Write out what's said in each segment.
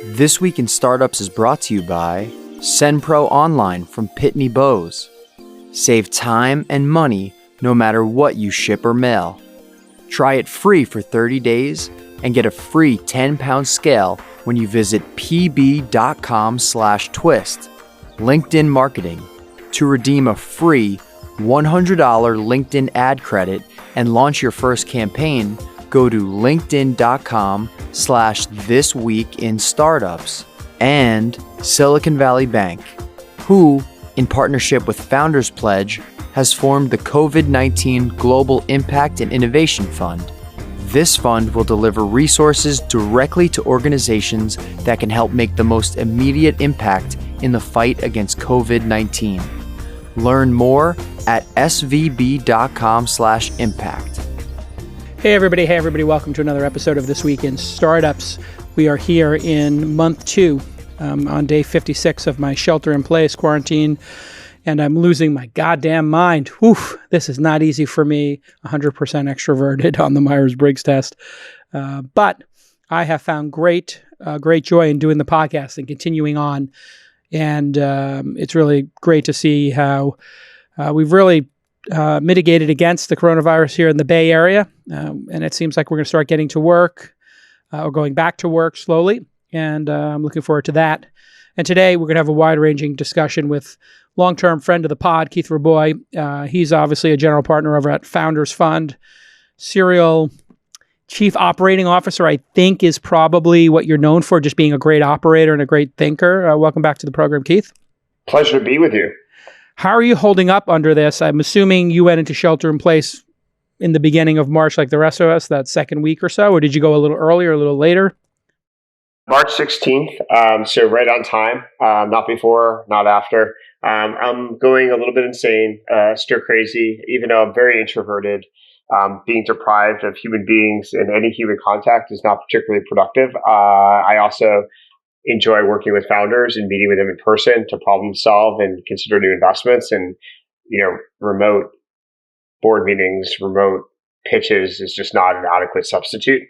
This Week in Startups is brought to you by SendPro Online from Pitney Bowes. Save time and money no matter what you ship or mail. Try it free for 30 days and get a free 10-pound scale when you visit pb.com/twist. LinkedIn Marketing. To redeem a free $100 LinkedIn ad credit and launch your first campaign, go to linkedin.com/thisweekinstartups. And Silicon Valley Bank, who, in partnership with Founders Pledge, has formed the COVID-19 Global Impact and Innovation Fund. This fund will deliver resources directly to organizations that can help make the most immediate impact in the fight against COVID-19. Learn more at svb.com/impact. Hey everybody, welcome to another episode of This Week in Startups. We are here in month 2, on day 56 of my shelter-in-place quarantine, and I'm losing my goddamn mind. Whew, this is not easy for me, 100% extroverted on the Myers-Briggs test. But I have found great joy in doing the podcast and continuing on. And it's really great to see how we've really mitigated against the coronavirus here in the Bay Area. And it seems like we're going to start getting to work or going back to work slowly. And I'm looking forward to that. And today we're going to have a wide-ranging discussion with long-term friend of the pod, Keith Rabois. He's obviously a general partner over at Founders Fund. Serial chief operating officer, I think, is probably what you're known for, just being a great operator and a great thinker. Welcome back to the program, Keith. Pleasure to be with you. How are you holding up under this? I'm assuming you went into shelter in place in the beginning of March like the rest of us, that second week or so, or did you go a little earlier, a little later? March 16th, so right on time, not before, not after. I'm going a little bit insane, stir crazy, even though I'm very introverted. Being deprived of human beings and any human contact is not particularly productive. I also enjoy working with founders and meeting with them in person to problem solve and consider new investments. And, remote board meetings, remote pitches is just not an adequate substitute.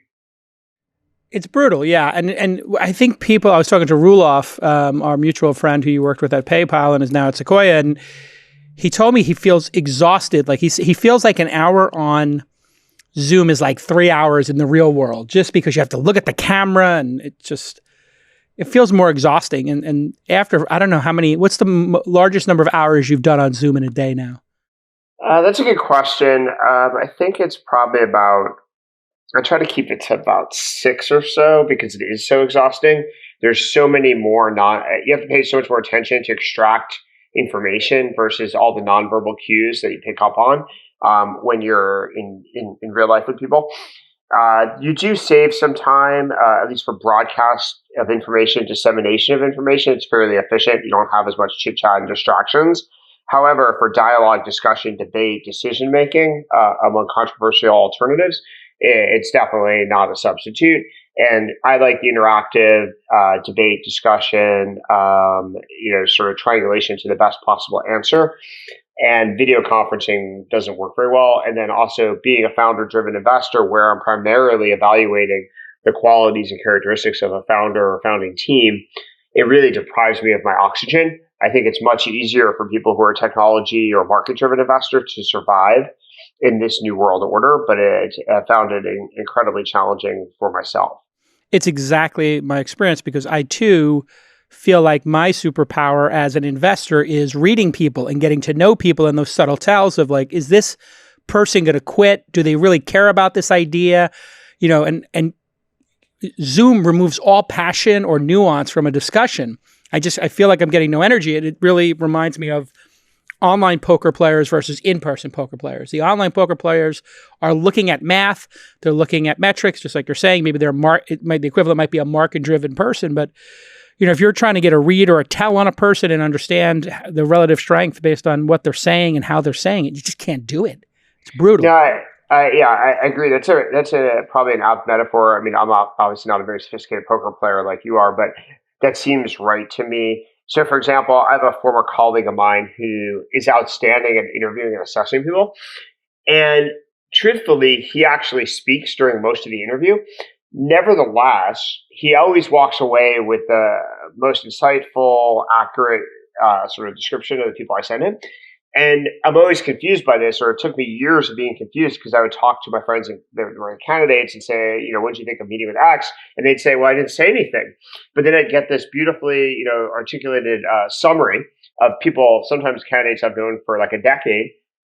It's brutal, yeah. And I think I was talking to Ruloff, our mutual friend who you worked with at PayPal and is now at Sequoia, and he told me he feels exhausted. Like he feels like an hour on Zoom is like 3 hours in the real world, just because you have to look at the camera, and it feels more exhausting. And after, I don't know what's the largest number of hours you've done on Zoom in a day now? That's a good question. I think it's probably I try to keep it to about 6 or so because it is so exhausting. There's so many more you have to pay so much more attention to extract information versus all the nonverbal cues that you pick up on when you're in real life with people. You do save some time, at least for broadcast of information, dissemination of information. It's fairly efficient. You don't have as much chit chat and distractions. However, for dialogue, discussion, debate, decision making among controversial alternatives, it's definitely not a substitute. And I like the interactive debate, discussion, sort of triangulation to the best possible answer. And video conferencing doesn't work very well. And then also being a founder-driven investor where I'm primarily evaluating the qualities and characteristics of a founder or founding team, it really deprives me of my oxygen. I think it's much easier for people who are technology or market-driven investors to survive in this new world order, but I found it incredibly challenging for myself. It's exactly my experience because I too feel like my superpower as an investor is reading people and getting to know people and those subtle tells of like, is this person going to quit? Do they really care about this idea? And Zoom removes all passion or nuance from a discussion. I feel like I'm getting no energy. And it really reminds me of online poker players versus in-person poker players. The online poker players are looking at math. They're looking at metrics, just like you're saying. Maybe the equivalent might be a market-driven person. But, if you're trying to get a read or a tell on a person and understand the relative strength based on what they're saying and how they're saying it, you just can't do it. It's brutal. Yeah, I agree. That's probably an apt metaphor. I mean, I'm obviously not a very sophisticated poker player like you are, but that seems right to me. So, for example, I have a former colleague of mine who is outstanding at interviewing and assessing people. And truthfully, he actually speaks during most of the interview. Nevertheless, he always walks away with the most insightful, accurate sort of description of the people I send him. And I'm always confused by this, or it took me years of being confused because I would talk to my friends and they were candidates and say, what did you think of meeting with X? And they'd say, well, I didn't say anything. But then I'd get this beautifully, articulated summary of people, sometimes candidates I've known for like a decade,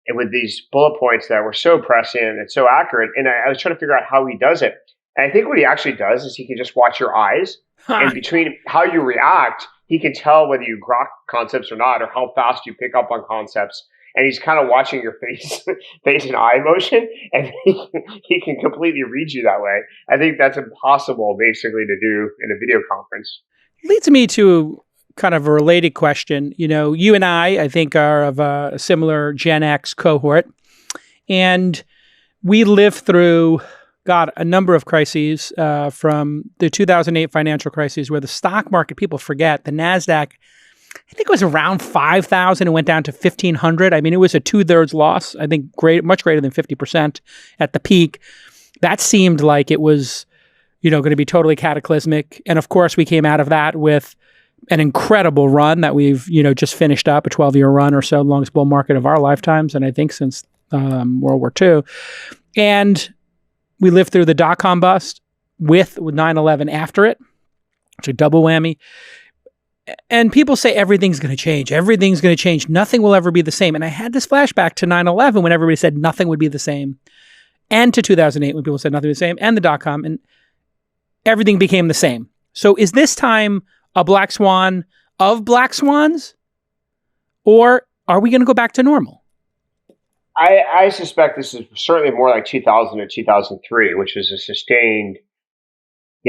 and with these bullet points that were so prescient and so accurate. And I was trying to figure out how he does it. And I think what he actually does is he can just watch your eyes, and between how you react, he can tell whether you grok concepts or not, or how fast you pick up on concepts. And he's kind of watching your face and eye motion, and he can completely read you that way. I think that's impossible, basically, to do in a video conference. Leads me to kind of a related question. You and I think, are of a similar Gen X cohort, and we lived through a number of crises, from the 2008 financial crisis, where the stock market, people forget, the NASDAQ, I think it was around 5,000 and went down to 1,500. I mean, it was a 2/3 loss, I think much greater than 50% at the peak. That seemed like it was, going to be totally cataclysmic. And of course, we came out of that with an incredible run that we've, just finished up, a 12-year run or so, longest bull market of our lifetimes, and I think since World War II. And we lived through the dot-com bust with 9/11 after it. It's a double whammy. And people say everything's going to change. Everything's going to change. Nothing will ever be the same. And I had this flashback to 9/11 when everybody said nothing would be the same. And to 2008 when people said nothing was the same. And the dot-com. And everything became the same. So is this time a black swan of black swans? Or are we going to go back to normal? I suspect this is certainly more like 2000 or 2003, which was a sustained,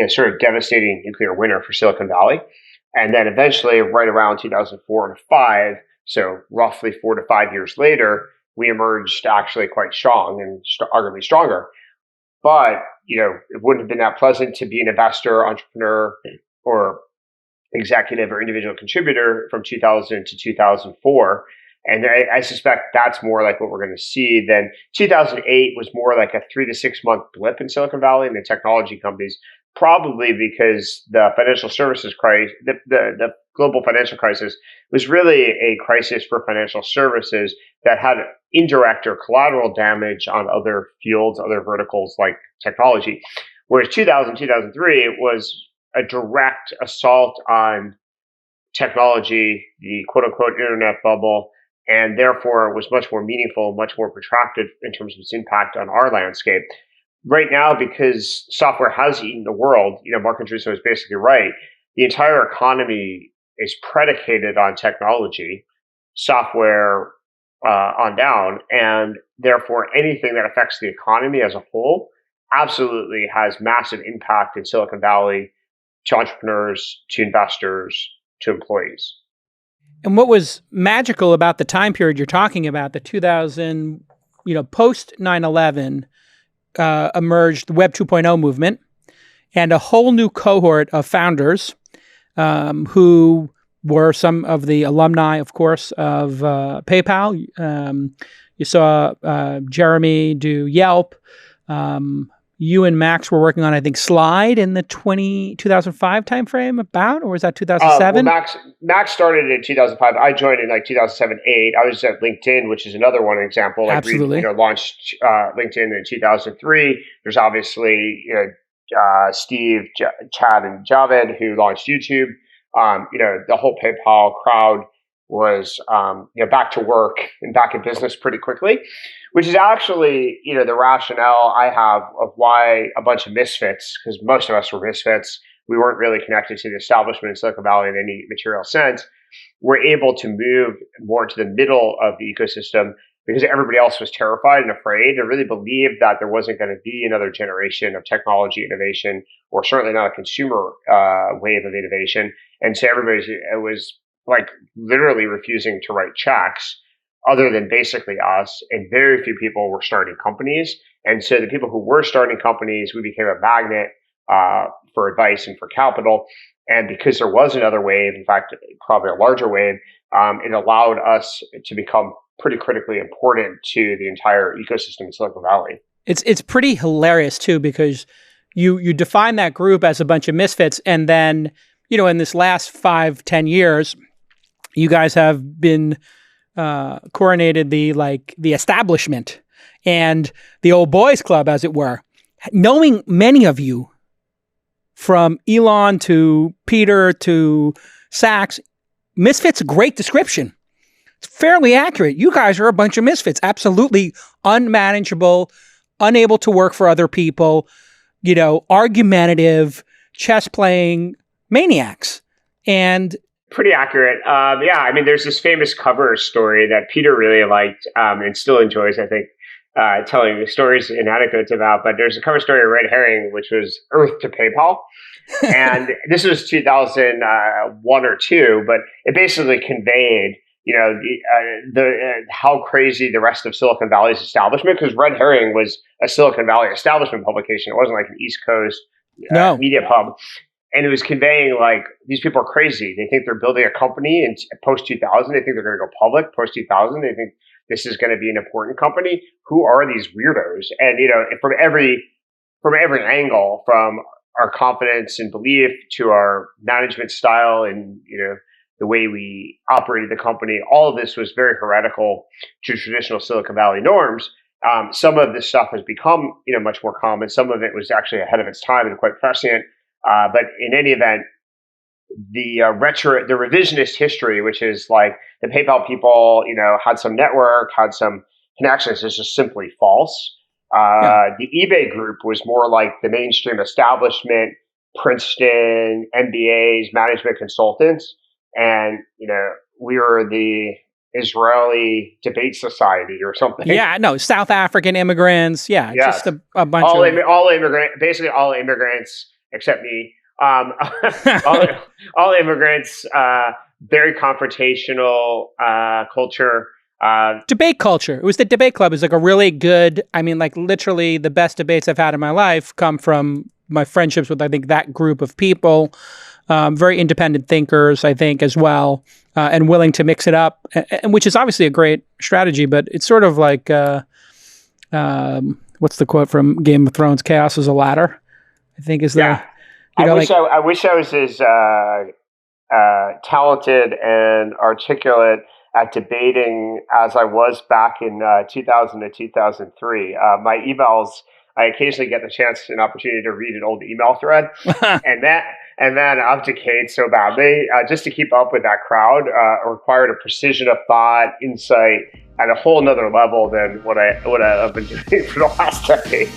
sort of devastating nuclear winter for Silicon Valley. And then eventually, right around 2004 and 5, so roughly 4 to 5 years later, we emerged actually quite strong and arguably stronger. But, it wouldn't have been that pleasant to be an investor, entrepreneur, or executive or individual contributor from 2000 to 2004. And I suspect that's more like what we're going to see. Then 2008 was more like a 3 to 6 month blip in Silicon Valley and the technology companies, probably because the financial services crisis, the global financial crisis, was really a crisis for financial services that had indirect or collateral damage on other fields, other verticals like technology. Whereas 2003 was a direct assault on technology, the quote unquote internet bubble, and therefore was much more meaningful, much more protracted in terms of its impact on our landscape. Right now, because software has eaten the world, Mark Andreessen was basically right. The entire economy is predicated on technology, software on down, and therefore anything that affects the economy as a whole absolutely has massive impact in Silicon Valley to entrepreneurs, to investors, to employees. And what was magical about the time period you're talking about, the 2000, post 9/11, emerged the Web 2.0 movement and a whole new cohort of founders who were some of the alumni, of course, of PayPal. You saw Jeremy do Yelp. You and Max were working on, I think, Slide in the 2005 timeframe, or was that 2007? Max started in 2005. I joined in like 2007, 8. I was at LinkedIn, which is another one example. Absolutely. We launched LinkedIn in 2003. There's obviously Steve, Chad, and Javed who launched YouTube. The whole PayPal crowd was back to work and back in business pretty quickly, which is actually the rationale I have of why a bunch of misfits, because most of us were misfits, we weren't really connected to the establishment in Silicon Valley in any material sense, were able to move more to the middle of the ecosystem because everybody else was terrified and afraid and really believed that there wasn't going to be another generation of technology innovation, or certainly not a consumer wave of innovation. And so it was like literally refusing to write checks other than basically us. And very few people were starting companies. And so the people who were starting companies, we became a magnet for advice and for capital. And because there was another wave, in fact, probably a larger wave, it allowed us to become pretty critically important to the entire ecosystem in Silicon Valley. It's pretty hilarious too, because you define that group as a bunch of misfits, and then, in this last 5-10 years, you guys have been coronated the establishment and the old boys club, as it were. Knowing many of you, from Elon to Peter to Sachs, misfits, a great description. It's fairly accurate. You guys are a bunch of misfits, absolutely unmanageable, unable to work for other people, argumentative, chess-playing maniacs. And pretty accurate. There's this famous cover story that Peter really liked and still enjoys, I think, telling stories and anecdotes about. But there's a cover story of Red Herring, which was Earth to PayPal. And this was 2001 or 2, but it basically conveyed, how crazy the rest of Silicon Valley's establishment, because Red Herring was a Silicon Valley establishment publication. It wasn't like an East Coast media pub. And it was conveying these people are crazy. They think they're building a company in post 2000. They think they're going to go public post 2000. They think this is going to be an important company. Who are these weirdos? And from every angle, from our confidence and belief to our management style and the way we operated the company, all of this was very heretical to traditional Silicon Valley norms. Some of this stuff has become much more common. Some of it was actually ahead of its time and quite prescient. But in any event, the revisionist history, which is like the PayPal people, had some network, had some connections, is just simply false. The eBay group was more like the mainstream establishment, Princeton, MBAs, management consultants. And, we were the Israeli Debate Society or something. Yeah, no, South African immigrants. Yeah, yes. Just a bunch of... basically all immigrants except me. All immigrants, very confrontational culture. Debate culture. It was the debate club. It was like a really good, literally the best debates I've had in my life come from my friendships with, I think, that group of people. Very independent thinkers, I think, as well, and willing to mix it up, and which is obviously a great strategy, but it's sort of like, what's the quote from Game of Thrones? Chaos is a ladder, I think is the... Yeah. I wish I was as talented and articulate at debating as I was back in 2000 to 2003. My emails, I occasionally get the chance and opportunity to read an old email thread, and that obfuscates so badly. Just to keep up with that crowd required a precision of thought, insight, at a whole nother level than what I've been doing for the last decade.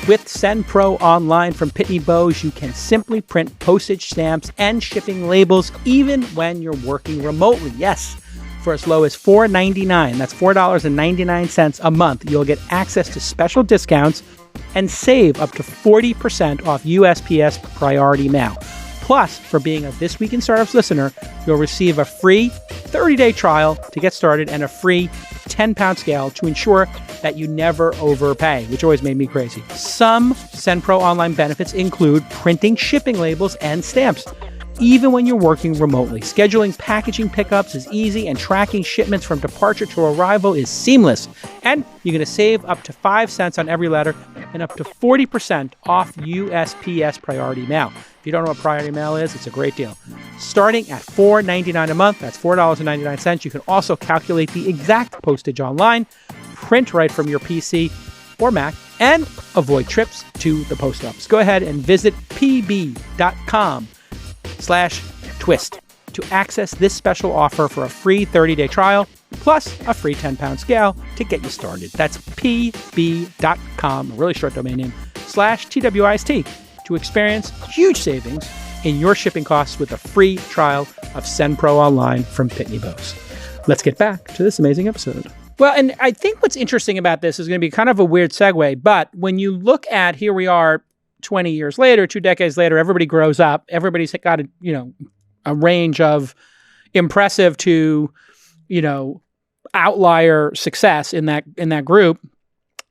With Send Pro Online from Pitney Bowes, you can simply print postage stamps and shipping labels even when you're working remotely. Yes, for as low as $4.99, that's $4.99 a month, you'll get access to special discounts and save up to 40% off USPS Priority Mail. Plus, for being a This Week in Startups listener, you'll receive a free 30-day trial to get started and a free 10-pound scale to ensure that you never overpay, which always made me crazy. Some SendPro Online benefits include printing shipping labels and stamps, even when you're working remotely. Scheduling packaging pickups is easy, and tracking shipments from departure to arrival is seamless. And you're going to save up to 5 cents on every letter and up to 40% off USPS Priority Mail. If you don't know what Priority Mail is, it's a great deal. Starting at $4.99 a month, that's $4.99. You can also calculate the exact postage online, print right from your PC or Mac, and avoid trips to the post office. Go ahead and visit pb.com/twist to access this special offer for a free 30-day trial, plus a free 10-pound scale to get you started. That's pb.com, a really short domain name, /TWIST to experience huge savings in your shipping costs with a free trial of SendPro Online from Pitney Bowes. Let's get back to this amazing episode. Well, and I think what's interesting about this is going to be kind of a weird segue, but when you look at, here we are 20 years later, 2 decades later, everybody grows up, everybody's got a range of impressive to, outlier success in that group.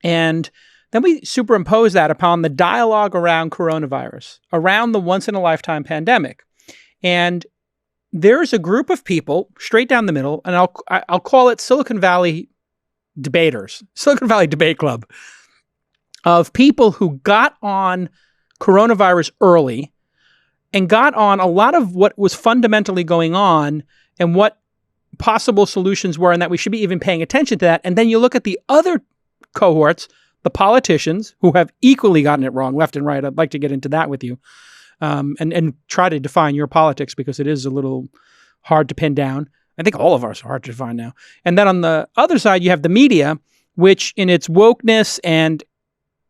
And then we superimpose that upon the dialogue around coronavirus, around the once-in-a-lifetime pandemic. And there's a group of people straight down the middle, and I'll call it Silicon Valley debaters, Silicon Valley Debate Club, of people who got on coronavirus early and got on a lot of what was fundamentally going on and what possible solutions were, and that we should be even paying attention to that. And then you look at the other cohorts, the politicians, who have equally gotten it wrong left and right. I'd like to get into that with you, and try to define your politics, because it is a little hard to pin down. I think all of ours are hard to define now. And then on the other side, you have the media, which in its wokeness and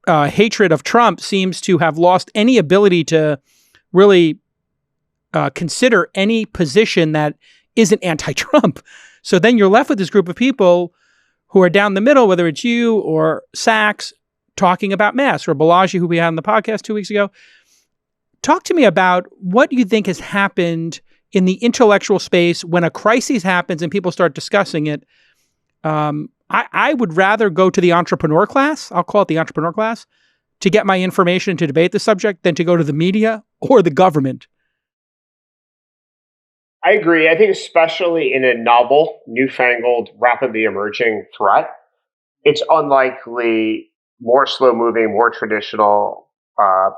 hatred of Trump seems to have lost any ability to really consider any position that isn't anti-Trump. So then you're left with this group of people who are down the middle, whether it's you or Sachs talking about masks, or Balaji, who we had on the podcast 2 weeks ago. Talk to me about what you think has happened in the intellectual space when a crisis happens and people start discussing it. I would rather go to the entrepreneur class, I'll call it the entrepreneur class, to get my information to debate the subject than to go to the media or the government. I agree. I think especially in a novel, newfangled, rapidly emerging threat, it's unlikely more slow-moving, more traditional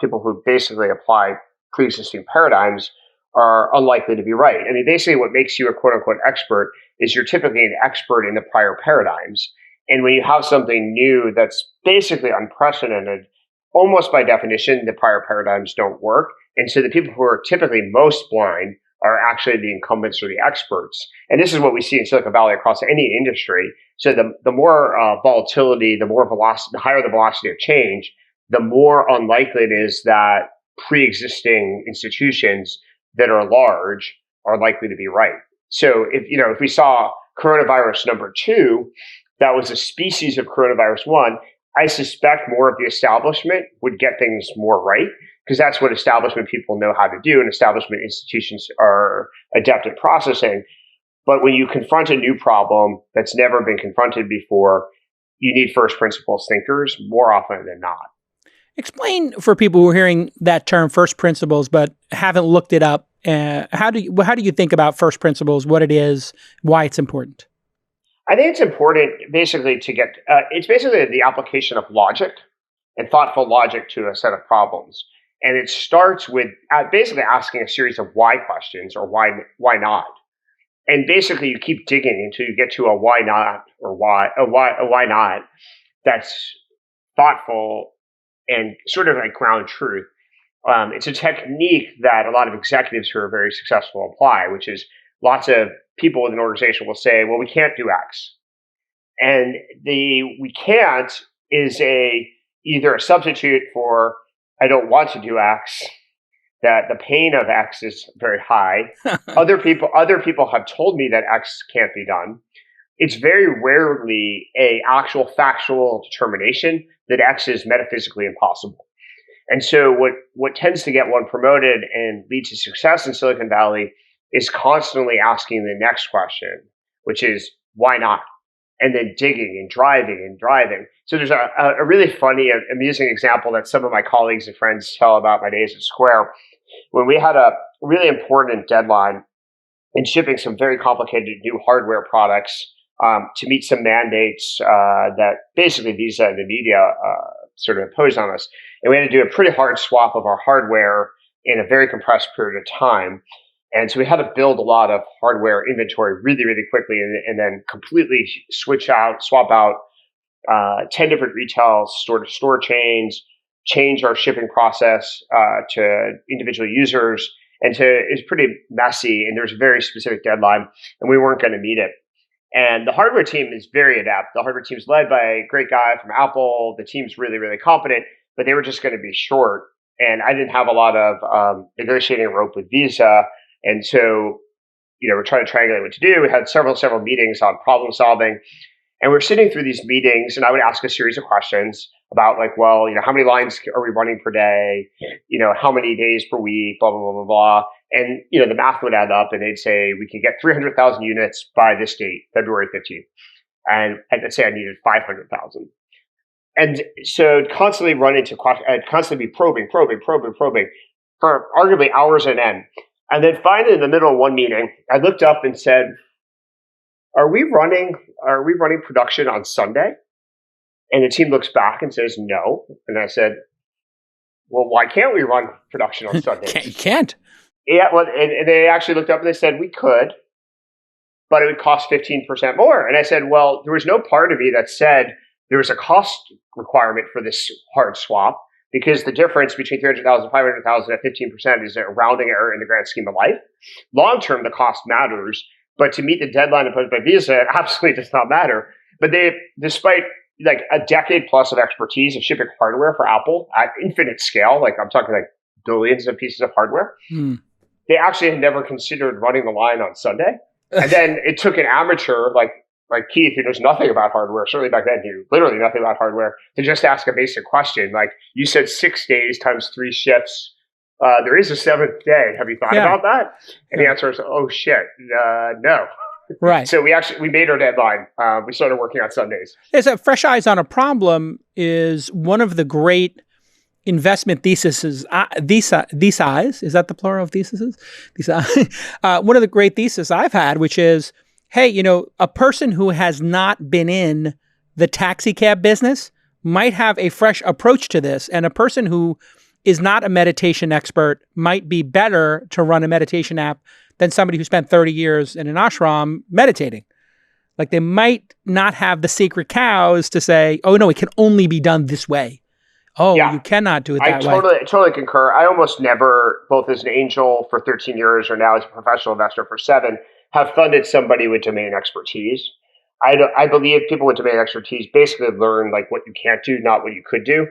people who basically apply pre-existing paradigms are unlikely to be right. I mean, basically what makes you a quote-unquote expert is you're typically an expert in the prior paradigms. And when you have something new that's basically unprecedented, almost by definition, the prior paradigms don't work. And so the people who are typically most blind are actually the incumbents or the experts. And this is what we see in Silicon Valley across any industry. So the more volatility, the more velocity, the higher the velocity of change, the more unlikely it is that pre-existing institutions that are large are likely to be right. So if we saw coronavirus number 2, that was a species of coronavirus 1, I suspect more of the establishment would get things more right, because that's what establishment people know how to do, and establishment institutions are adept at processing. But when you confront a new problem that's never been confronted before, you need first principles thinkers more often than not. Explain for people who are hearing that term, first principles, but haven't looked it up. How do you think about first principles, what it is, why it's important? I think it's important basically to get, it's basically the application of logic and thoughtful logic to a set of problems. And it starts with basically asking a series of why questions, or why not. And basically you keep digging until you get to a why not, or a why not that's thoughtful and sort of like ground truth. It's a technique that a lot of executives who are very successful apply, which is lots of people with an organization will say, well, we can't do X. And the we can't is either a substitute for I don't want to do X, that the pain of X is very high. Other people have told me that X can't be done. It's very rarely a actual factual determination that X is metaphysically impossible. And so what tends to get one promoted and lead to success in Silicon Valley is constantly asking the next question, which is why not? And then digging and driving. So there's a really funny, amusing example that some of my colleagues and friends tell about my days at Square. When we had a really important deadline in shipping some very complicated new hardware products to meet some mandates that basically Visa and the media sort of imposed on us. And we had to do a pretty hard swap of our hardware in a very compressed period of time. And so we had to build a lot of hardware inventory really, really quickly, and then completely swap out 10 different retail store-to-store chains, change our shipping process to individual users. It's pretty messy, and there's a very specific deadline, and we weren't going to meet it. And the hardware team is very adept. The hardware team is led by a great guy from Apple. The team's really, really competent, but they were just going to be short. And I didn't have a lot of negotiating rope with Visa. And so, we're trying to triangulate what to do. We had several meetings on problem solving. And we're sitting through these meetings, and I would ask a series of questions about how many lines are we running per day? How many days per week, blah, blah, blah, blah, blah. And, the math would add up, and they'd say, we can get 300,000 units by this date, February 15th. And I'd say I needed 500,000. And so I'd constantly run into questions, I'd constantly be probing for arguably hours on end. And then finally, in the middle of one meeting, I looked up and said, are we running production on Sunday? And the team looks back and says, no. And I said, well, why can't we run production on Sundays? You can't. Yeah, well, and they actually looked up and they said, we could, but it would cost 15% more. And I said, well, there was no part of me that said there was a cost requirement for this hard swap, because the difference between 300,000 and 500,000 at 15% is a rounding error in the grand scheme of life. Long term, the cost matters, but to meet the deadline imposed by Visa, it absolutely does not matter. But they, despite like a decade plus of expertise of shipping hardware for Apple at infinite scale, like I'm talking like billions of pieces of hardware, they actually had never considered running the line on Sunday. And then it took an amateur like Keith, who knows nothing about hardware, certainly back then knew literally nothing about hardware, to just ask a basic question. Like, you said 6 days times 3 shifts. There is a 7th day. Have you thought about that? And the answer is, oh shit, no. Right. So we made our deadline. We started working on Sundays. So fresh eyes on a problem is one of the great investment theses. Is that the plural of theses? One of the great theses I've had, which is, hey, a person who has not been in the taxi cab business might have a fresh approach to this. And a person who is not a meditation expert might be better to run a meditation app than somebody who spent 30 years in an ashram meditating. Like, they might not have the sacred cows to say, oh, no, it can only be done this way. Oh, you cannot do it that way. I totally concur. I almost never, both as an angel for 13 years or now as a professional investor for 7, have funded somebody with domain expertise. I believe people with domain expertise basically learn like what you can't do, not what you could do.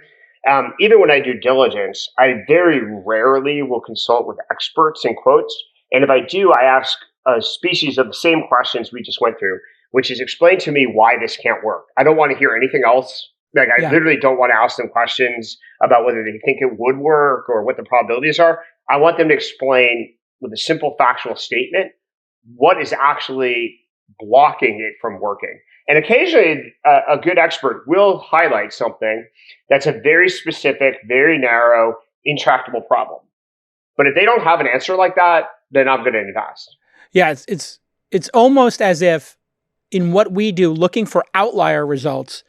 Even when I do diligence, I very rarely will consult with experts in quotes. And if I do, I ask a species of the same questions we just went through, which is, explain to me why this can't work. I don't want to hear anything else. Like, I literally don't want to ask them questions about whether they think it would work or what the probabilities are. I want them to explain with a simple factual statement what is actually blocking it from working. And occasionally a good expert will highlight something that's a very specific, very narrow, intractable problem. But if they don't have an answer like that, then I'm going to invest. Yeah, it's almost as if in what we do, looking for outlier results,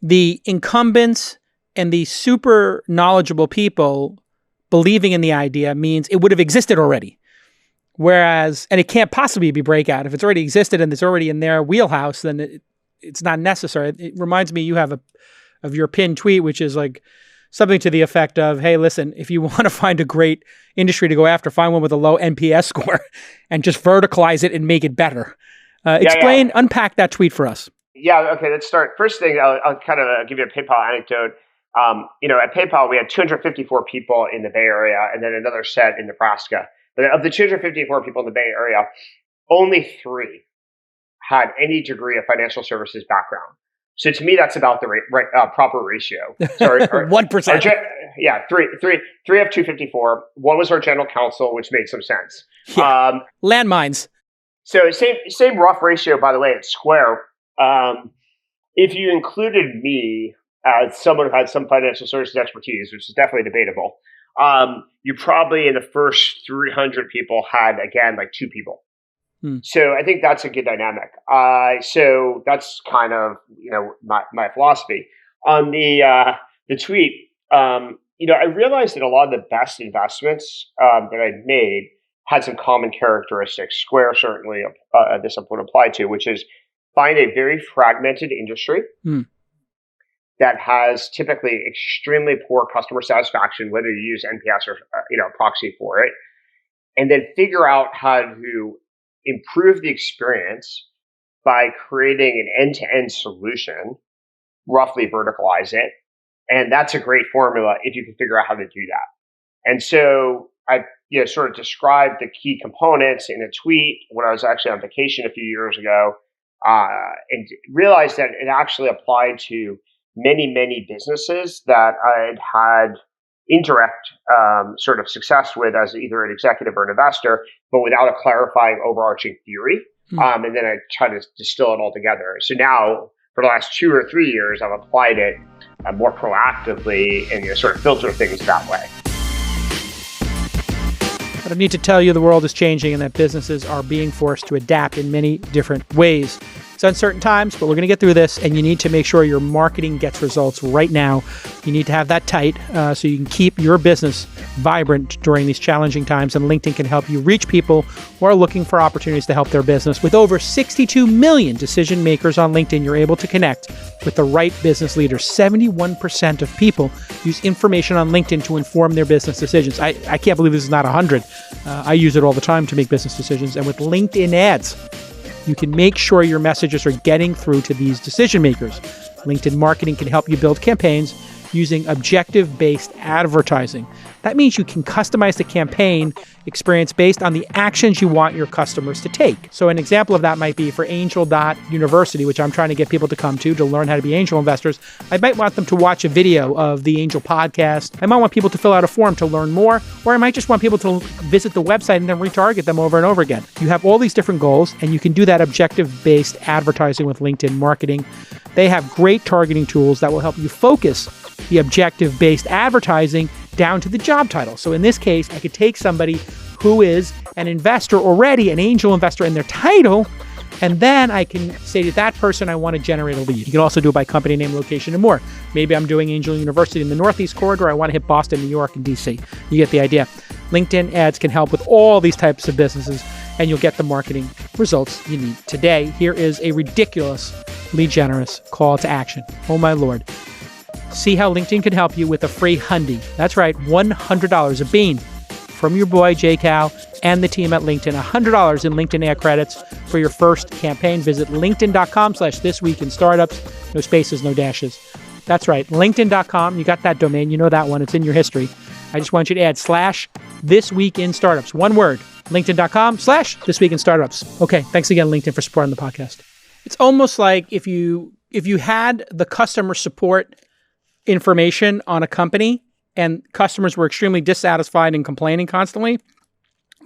the incumbents and the super knowledgeable people believing in the idea means it would have existed already. Whereas, and it can't possibly be breakout. If it's already existed and it's already in their wheelhouse, then it's not necessary. It reminds me, you have of your pinned tweet, which is like something to the effect of, hey, listen, if you want to find a great industry to go after, find one with a low NPS score and just verticalize it and make it better. Unpack that tweet for us. Yeah, okay, let's start. First thing, I'll kind of give you a PayPal anecdote. At PayPal, we had 254 people in the Bay Area and then another set in Nebraska. But of the 254 people in the Bay Area, only 3 had any degree of financial services background. So to me, that's about the proper ratio. Sorry, 1%. Three of 254. One was our general counsel, which made some sense. Yeah. Landmines. So same rough ratio, by the way, at Square. If you included me as someone who had some financial services expertise, which is definitely debatable, you probably in the first 300 people had, again, like 2 people. So I think that's a good dynamic. So that's kind of, my philosophy. On the tweet, I realized that a lot of the best investments that I'd made had some common characteristics. Square certainly this would apply to, which is find a very fragmented industry that has typically extremely poor customer satisfaction, whether you use NPS or proxy for it, and then figure out how to improve the experience by creating an end-to-end solution, roughly verticalize it. And that's a great formula if you can figure out how to do that. And so I sort of described the key components in a tweet when I was actually on vacation a few years ago, and realized that it actually applied to many, many businesses that I'd had indirect sort of success with as either an executive or an investor, but without a clarifying overarching theory. And then I try to distill it all together. So now, for the last 2 or 3 years, I've applied it more proactively and sort of filter things that way. I don't need to tell you the world is changing and that businesses are being forced to adapt in many different ways. It's uncertain times, but we're going to get through this, and you need to make sure your marketing gets results right now. You need to have that tight so you can keep your business vibrant during these challenging times, and LinkedIn can help you reach people who are looking for opportunities to help their business. With over 62 million decision makers on LinkedIn, you're able to connect with the right business leaders. 71% of people use information on LinkedIn to inform their business decisions. I can't believe this is not 100. I use it all the time to make business decisions. And with LinkedIn ads, you can make sure your messages are getting through to these decision makers. LinkedIn marketing can help you build campaigns using objective-based advertising. That means you can customize the campaign experience based on the actions you want your customers to take. So an example of that might be for Angel.University, which I'm trying to get people to come to learn how to be angel investors. I might want them to watch a video of the Angel podcast. I might want people to fill out a form to learn more, or I might just want people to visit the website and then retarget them over and over again. You have all these different goals, and you can do that objective-based advertising with LinkedIn marketing. They have great targeting tools that will help you focus the objective-based advertising down to the job title. So in this case, I could take somebody who is an investor already, an angel investor in their title, and then I can say to that person, I want to generate a lead. You can also do it by company name, location, and more. Maybe I'm doing Angel University in the Northeast corridor. I want to hit Boston, New York, and DC. You get the idea. LinkedIn ads can help with all these types of businesses, and you'll get the marketing results you need. Today, here is a ridiculously generous call to action. Oh my Lord. See how LinkedIn can help you with a free Hyundai. That's right, $100, a bean from your boy JCal and the team at LinkedIn. $100 in LinkedIn ad credits for your first campaign. Visit linkedin.com/thisweekinstartups. No spaces, no dashes. That's right, linkedin.com. You got that domain. You know that one. It's in your history. I just want you to add /thisweekinstartups. One word, linkedin.com/thisweekinstartups. Okay, thanks again, LinkedIn, for supporting the podcast. It's almost like if you had the customer support information on a company and customers were extremely dissatisfied and complaining constantly,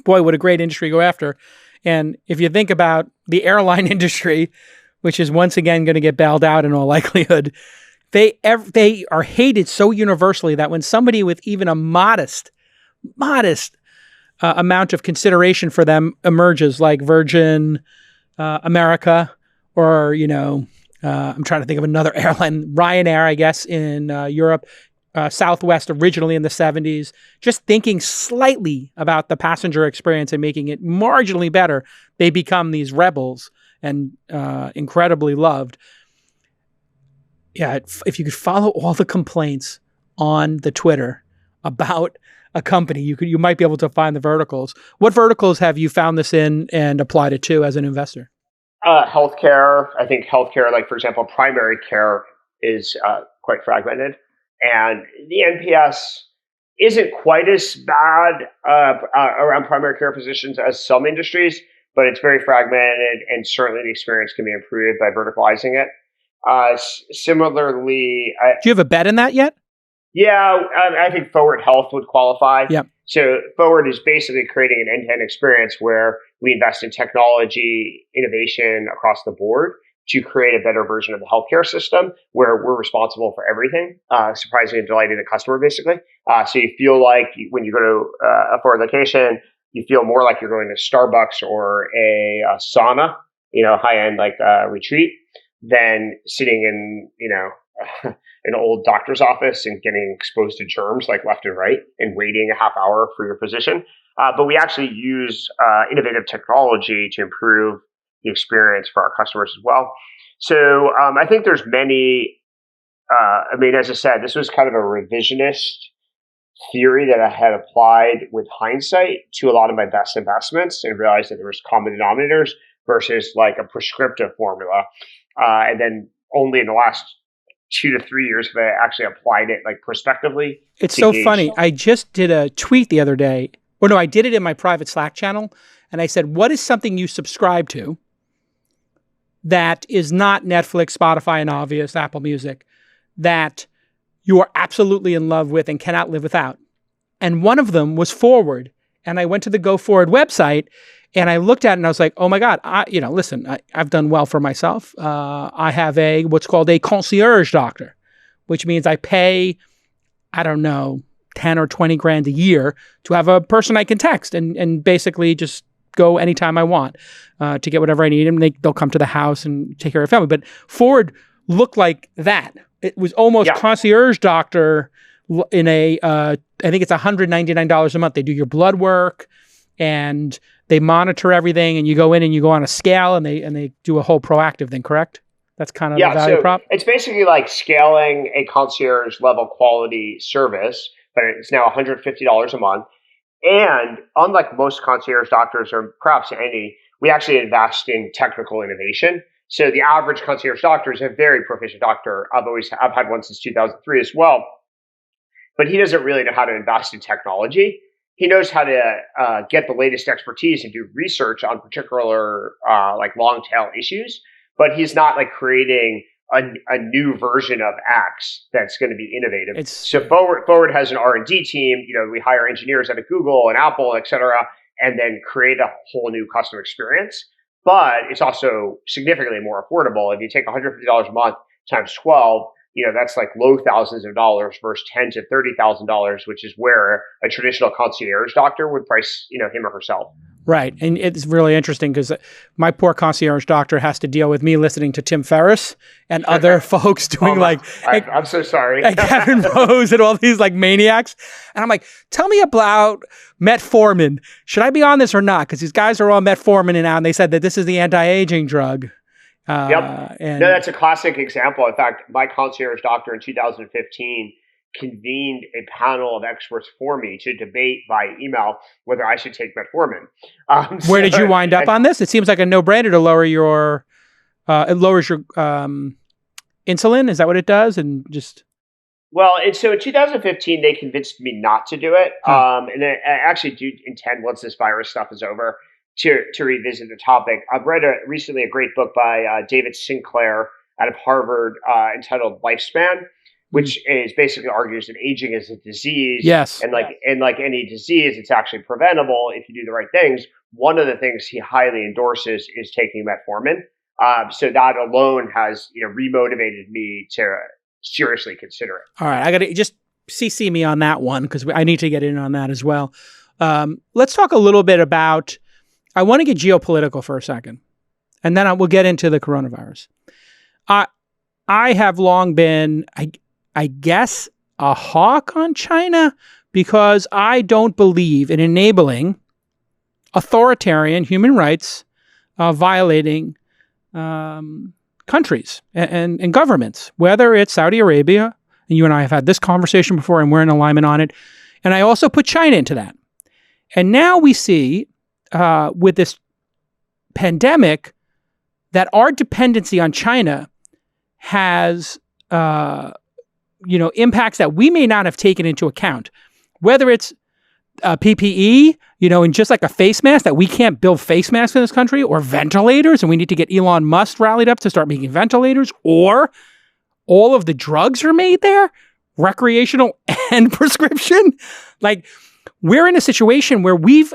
boy, what a great industry to go after. And if you think about the airline industry, which is once again going to get bailed out in all likelihood, they are hated so universally that when somebody with even a modest amount of consideration for them emerges, like Virgin America, or, I'm trying to think of another airline, Ryanair, I guess, in Europe, Southwest originally in the 70s, just thinking slightly about the passenger experience and making it marginally better, they become these rebels and incredibly loved. Yeah, if you could follow all the complaints on the Twitter about a company, you might be able to find the verticals. What verticals have you found this in and applied it to as an investor? Healthcare. I think healthcare, like for example, primary care is quite fragmented, and the NPS isn't quite as bad around primary care physicians as some industries, but it's very fragmented, and certainly the experience can be improved by verticalizing it. Similarly, do you have a bet in that yet? Yeah, I think Forward Health would qualify. Yeah. So Forward is basically creating an end-to-end experience where we invest in technology, innovation across the board to create a better version of the healthcare system where we're responsible for everything, surprising and delighting the customer, basically. So you feel like when you go to a Forward location, you feel more like you're going to Starbucks or a sauna, high-end retreat, than sitting in, an old doctor's office and getting exposed to germs like left and right and waiting a half hour for your physician. But we actually use innovative technology to improve the experience for our customers as well. So I think there's many, as I said, this was kind of a revisionist theory that I had applied with hindsight to a lot of my best investments and realized that there was common denominators versus like a prescriptive formula. And then only in the last 2 to 3 years have I actually applied it prospectively. It's so funny. I just did a tweet the other day. Or no, I did it in my private Slack channel. And I said, what is something you subscribe to that is not Netflix, Spotify, and Obvious, Apple Music, that you are absolutely in love with and cannot live without? And one of them was Forward. And I went to the Go Forward website and I looked at it and I was like, oh my God, I've done well for myself. I have what's called a concierge doctor, which means I pay, 10 or 20 grand a year to have a person I can text and basically just go anytime I want to get whatever I need, and they'll come to the house and take care of family. But Ford looked like that. It was almost concierge doctor in a, I think it's $199 a month. They do your blood work and they monitor everything, and you go in and you go on a scale, and they do a whole proactive thing, correct? That's kind of the value prop? It's basically like scaling a concierge level quality service, but it's now $150 a month. And unlike most concierge doctors, or perhaps any, we actually invest in technical innovation. So the average concierge doctor is a very proficient doctor. I've had one since 2003 as well, but he doesn't really know how to invest in technology. He knows how to get the latest expertise and do research on particular like long tail issues, but he's not like creating a new version of X that's going to be innovative. So Forward has an R&D team. We hire engineers out of Google and Apple, et cetera, and then create a whole new customer experience. But it's also significantly more affordable. If you take $150 a month times 12, that's like low thousands of dollars versus $10,000 to $30,000, which is where a traditional concierge doctor would price, him or herself. Right. And it's really interesting because my poor concierge doctor has to deal with me listening to Tim Ferriss and other folks doing I'm so sorry. Like Kevin Bose and all these like maniacs. And I'm like, tell me about metformin. Should I be on this or not? Because these guys are all metformin now, and they said that this is the anti-aging drug. Yep. No, that's a classic example. In fact, my concierge doctor in 2015 convened a panel of experts for me to debate by email whether I should take metformin. Where did you wind up on this? It seems like a no-brainer to lower your, it lowers your insulin. Is that what it does? And just... Well, so in 2015, they convinced me not to do it. And I actually do intend, once this virus stuff is over, to revisit the topic. I've read recently a great book by David Sinclair out of Harvard entitled Lifespan, which is basically argues that aging is a disease. Yes. And like any disease, it's actually preventable if you do the right things. One of the things he highly endorses is taking metformin. So that alone has remotivated me to seriously consider it. All right. I got to just CC me on that one because I need to get in on that as well. Let's talk a little bit about, I want to get geopolitical for a second, and then we'll get into the coronavirus. I have long been, I guess, a hawk on China because I don't believe in enabling authoritarian human rights violating countries and governments, whether it's Saudi Arabia, and you and I have had this conversation before and we're in alignment on it. And I also put China into that. And now we see with this pandemic that our dependency on China has impacts that we may not have taken into account, whether it's PPE, and just like a face mask, that we can't build face masks in this country, or ventilators, and we need to get Elon Musk rallied up to start making ventilators, or all of the drugs are made there, recreational and prescription. Like, we're in a situation where we've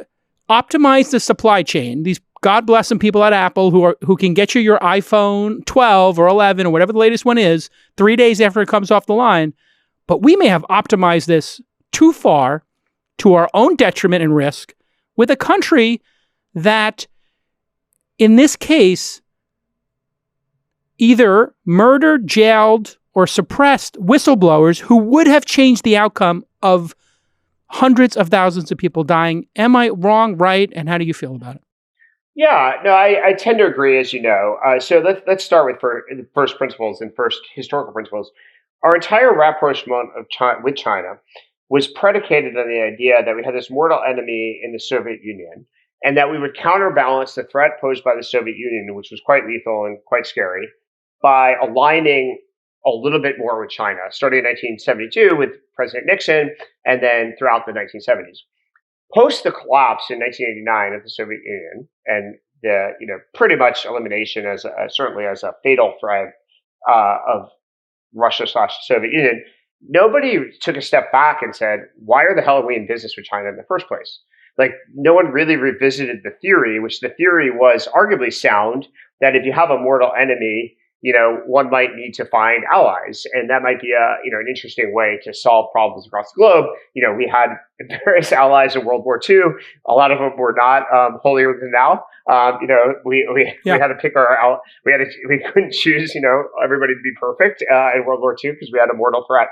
optimized the supply chain. These God bless some people at Apple who can get you your iPhone 12 or 11 or whatever the latest one is 3 days after it comes off the line. But we may have optimized this too far to our own detriment and risk with a country that, in this case, either murdered, jailed, or suppressed whistleblowers who would have changed the outcome of hundreds of thousands of people dying. Am I wrong, right? And how do you feel about it? Yeah, no, I tend to agree, as you know. So let's start with first principles and first historical principles. Our entire rapprochement with China was predicated on the idea that we had this mortal enemy in the Soviet Union, and that we would counterbalance the threat posed by the Soviet Union, which was quite lethal and quite scary, by aligning a little bit more with China, starting in 1972 with President Nixon, and then throughout the 1970s. Post the collapse in 1989 of the Soviet Union and the pretty much elimination certainly as a fatal threat of Russia/Soviet Union, nobody took a step back and said, why are the hell are we in business with China in the first place? Like, no one really revisited the theory, which the theory was arguably sound, that if you have a mortal enemy one might need to find allies, and that might be an interesting way to solve problems across the globe. We had various allies in World War II. A lot of them were not holier than thou. We had to pick our out. We couldn't choose everybody to be perfect in World War II because we had a mortal threat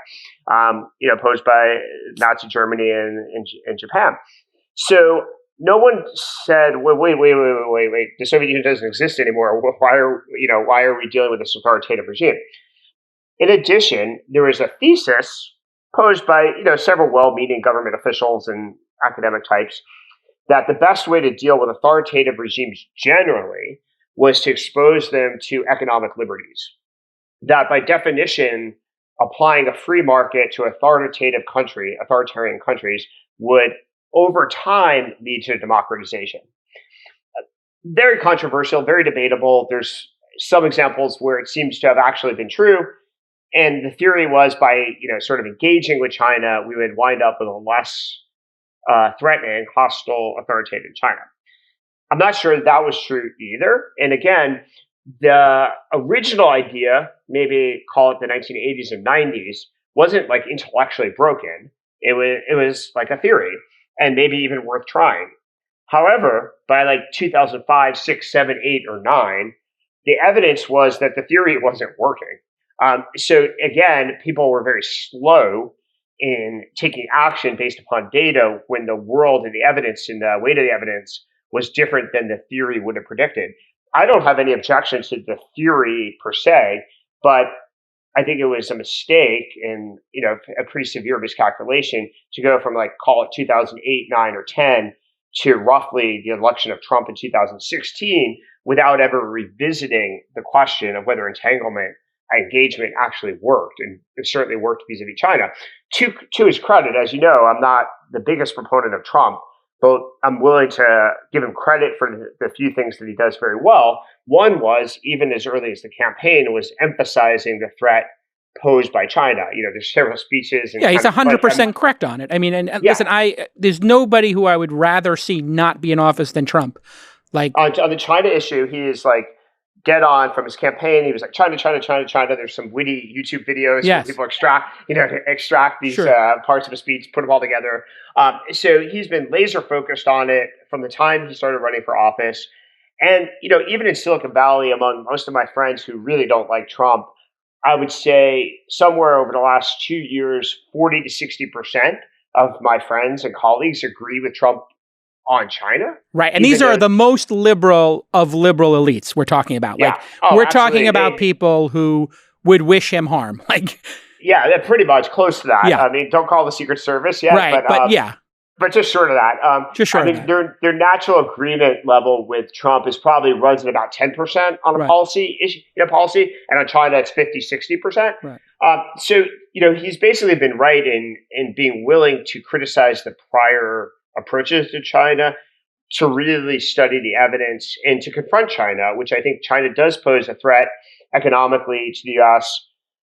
posed by Nazi Germany and Japan. So no one said, well, wait. The Soviet Union doesn't exist anymore. Why are we dealing with this authoritative regime? In addition, there was a thesis posed by, several well-meaning government officials and academic types that the best way to deal with authoritative regimes generally was to expose them to economic liberties. That by definition, applying a free market to authoritarian countries would over time lead to democratization. Very controversial, very debatable. There's some examples where it seems to have actually been true. And the theory was by, sort of engaging with China, we would wind up with a less threatening, hostile, authoritarian China. I'm not sure that was true either. And again, the original idea, maybe call it the 1980s and 90s, wasn't like intellectually broken. It was like a theory, and maybe even worth trying. However, by like 2005, 6, 7, 8, or 9, the evidence was that the theory wasn't working. So again, people were very slow in taking action based upon data when the world and the evidence and the weight of the evidence was different than the theory would have predicted. I don't have any objections to the theory per se, but I think it was a mistake and a pretty severe miscalculation to go from call it 2008, 9, or 10 to roughly the election of Trump in 2016 without ever revisiting the question of whether engagement actually worked, and it certainly worked vis-a-vis China. To his credit, as you know, I'm not the biggest proponent of Trump, but I'm willing to give him credit for the few things that he does very well. One was, even as early as the campaign, was emphasizing the threat posed by China. There's several speeches. And he's 100% correct on it. I mean, and listen, there's nobody who I would rather see not be in office than Trump. On the China issue, he is dead on from his campaign. He was like, China. There's some witty YouTube videos where people extract these parts of a speech, put them all together. So he's been laser focused on it from the time he started running for office. And, even in Silicon Valley, among most of my friends who really don't like Trump, I would say somewhere over the last 2 years, 40 to 60% of my friends and colleagues agree with Trump on China. Right. And these are the most liberal of liberal elites we're talking about. Yeah. We're talking about people who would wish him harm. Yeah, they're pretty much close to that. Yeah. I mean, don't call the Secret Service yet. Right, but just short of that. Their natural agreement level with Trump runs at about 10% on a policy, and on China it's 50, 60%. Right. So he's basically been right in being willing to criticize the prior approaches to China, to really study the evidence and to confront China, which I think China does pose a threat economically to the U.S.,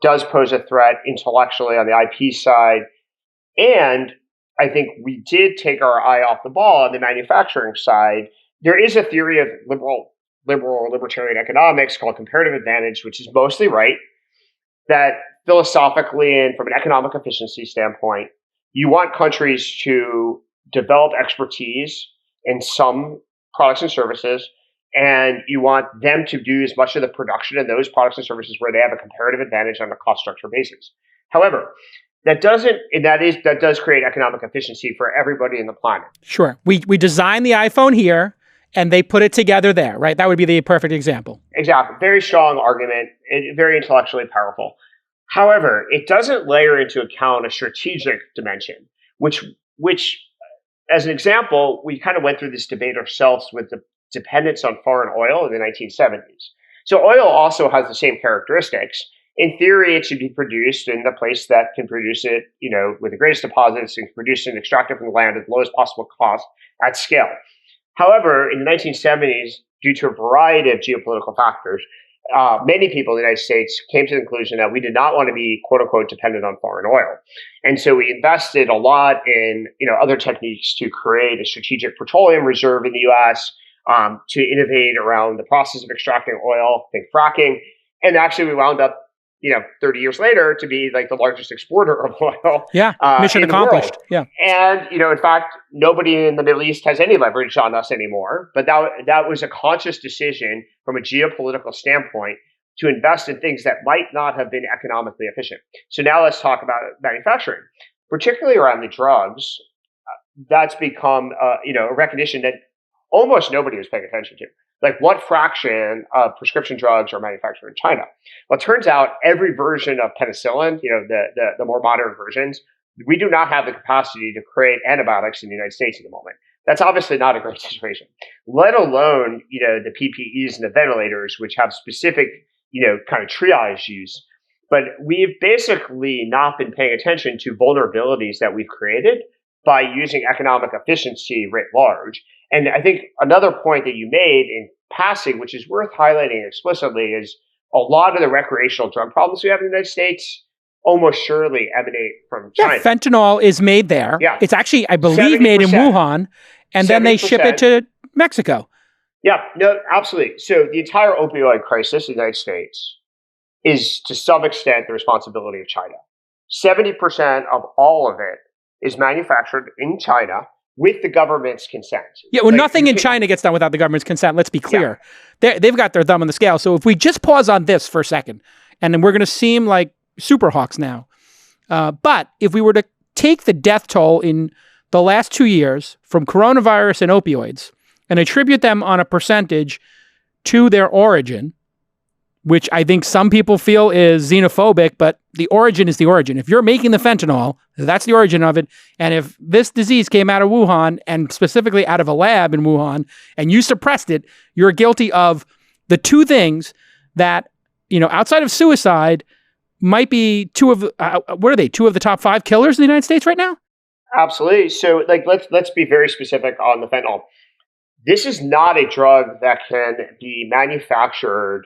does pose a threat intellectually on the IP side. And I think we did take our eye off the ball on the manufacturing side. There is a theory of libertarian economics called comparative advantage, which is mostly right, that philosophically and from an economic efficiency standpoint, you want countries to develop expertise in some products and services, and you want them to do as much of the production in those products and services where they have a comparative advantage on a cost structure basis. However, that does create economic efficiency for everybody in the planet. Sure. We designed the iPhone here, and they put it together there, right? That would be the perfect example. Exactly. Very strong argument, very intellectually powerful. However, it doesn't layer into account a strategic dimension, which as an example, we kind of went through this debate ourselves with the dependence on foreign oil in the 1970s. So oil also has the same characteristics. In theory, it should be produced in the place that can produce it, with the greatest deposits and produce and extract it from the land at the lowest possible cost at scale. However, in the 1970s, due to a variety of geopolitical factors, many people in the United States came to the conclusion that we did not want to be, quote unquote, dependent on foreign oil. And so we invested a lot in, other techniques to create a strategic petroleum reserve in the U.S., to innovate around the process of extracting oil, think fracking. And actually, we wound up, 30 years later to be like the largest exporter of oil. Yeah, mission accomplished. Yeah. And, in fact, nobody in the Middle East has any leverage on us anymore. But that was a conscious decision from a geopolitical standpoint to invest in things that might not have been economically efficient. So now let's talk about manufacturing, particularly around the drugs. That's become, a recognition that almost nobody was paying attention to. Like, what fraction of prescription drugs are manufactured in China? Well, it turns out every version of penicillin, the more modern versions, we do not have the capacity to create antibiotics in the United States at the moment. That's obviously not a great situation, let alone, the PPEs and the ventilators, which have specific, kind of triage use. But we've basically not been paying attention to vulnerabilities that we've created by using economic efficiency writ large. And I think another point that you made in passing, which is worth highlighting explicitly, is a lot of the recreational drug problems we have in the United States almost surely emanate from China. Yeah, fentanyl is made there. Yeah. It's actually, I believe, 70%. Made in Wuhan, and 70%. Then they ship it to Mexico. Yeah, no, absolutely. So the entire opioid crisis in the United States is to some extent the responsibility of China. 70% of all of it is manufactured in China with the government's consent. Yeah, well, nothing in China gets done without the government's consent. Let's be clear. Yeah. They've got their thumb on the scale. So if we just pause on this for a second, and then we're going to seem like superhawks now. But if we were to take the death toll in the last 2 years from coronavirus and opioids and attribute them on a percentage to their origin, which I think some people feel is xenophobic, but the origin is the origin. If you're making the fentanyl, that's the origin of it. And if this disease came out of Wuhan, and specifically out of a lab in Wuhan, and you suppressed it, you're guilty of the two things that, outside of suicide, might be two of the top 5 killers in the United States right now? Absolutely. So let's be very specific on the fentanyl. This is not a drug that can be manufactured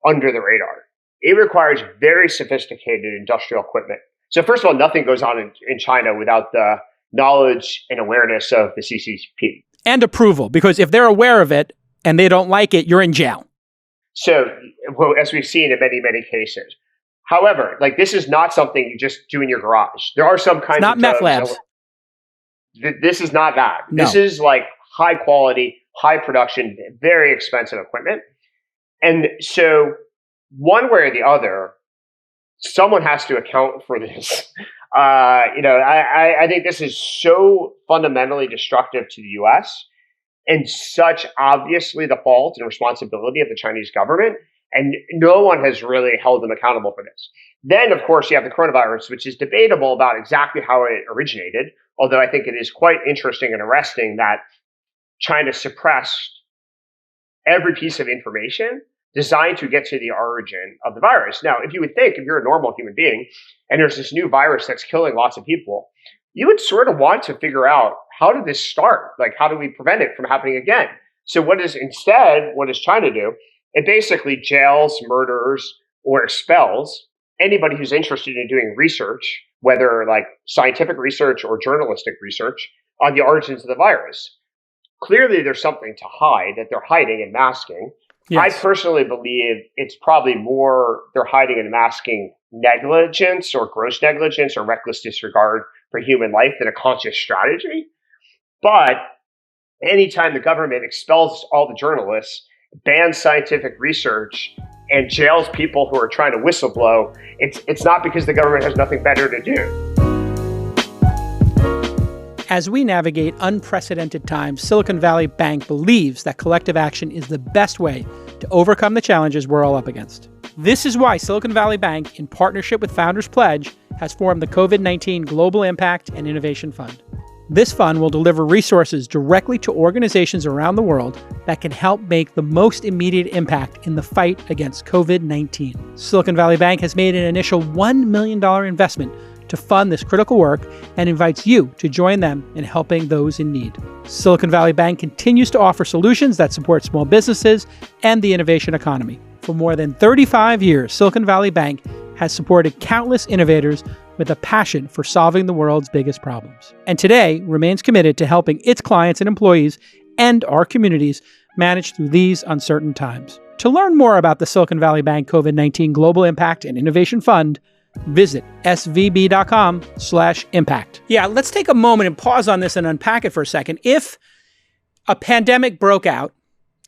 under the radar. It requires very sophisticated industrial equipment. So first of all, nothing goes on in China without the knowledge and awareness of the CCP. And approval, because if they're aware of it and they don't like it, you're in jail. So, as we've seen in many, many cases. However, this is not something you just do in your garage. There are some kinds of drugs. Not meth labs. This is not that. No. This is high quality, high production, very expensive equipment. And so one way or the other, someone has to account for this. I think this is so fundamentally destructive to the U.S. and such obviously the fault and responsibility of the Chinese government. And no one has really held them accountable for this. Then, of course, you have the coronavirus, which is debatable about exactly how it originated, although I think it is quite interesting and arresting that China suppressed every piece of information designed to get to the origin of the virus. Now, if you're a normal human being and there's this new virus that's killing lots of people, you would sort of want to figure out, how did this start? How do we prevent it from happening again? So what does China do? It basically jails, murders, or expels anybody who's interested in doing research, whether scientific research or journalistic research, on the origins of the virus. Clearly, there's something to hide that they're hiding and masking. Yes. I personally believe it's probably more they're hiding and masking negligence or gross negligence or reckless disregard for human life than a conscious strategy. But anytime the government expels all the journalists, bans scientific research, and jails people who are trying to whistleblow, it's not because the government has nothing better to do. As we navigate unprecedented times, Silicon Valley Bank believes that collective action is the best way to overcome the challenges we're all up against. This is why Silicon Valley Bank, in partnership with Founders Pledge, has formed the COVID-19 Global Impact and Innovation Fund. This fund will deliver resources directly to organizations around the world that can help make the most immediate impact in the fight against COVID-19. Silicon Valley Bank has made an initial $1 million investment to fund this critical work and invites you to join them in helping those in need. Silicon Valley Bank continues to offer solutions that support small businesses and the innovation economy. For more than 35 years, Silicon Valley Bank has supported countless innovators with a passion for solving the world's biggest problems, and today remains committed to helping its clients and employees and our communities manage through these uncertain times. To learn more about the Silicon Valley Bank COVID-19 Global Impact and Innovation Fund, visit svb.com/impact. Yeah, let's take a moment and pause on this and unpack it for a second. If a pandemic broke out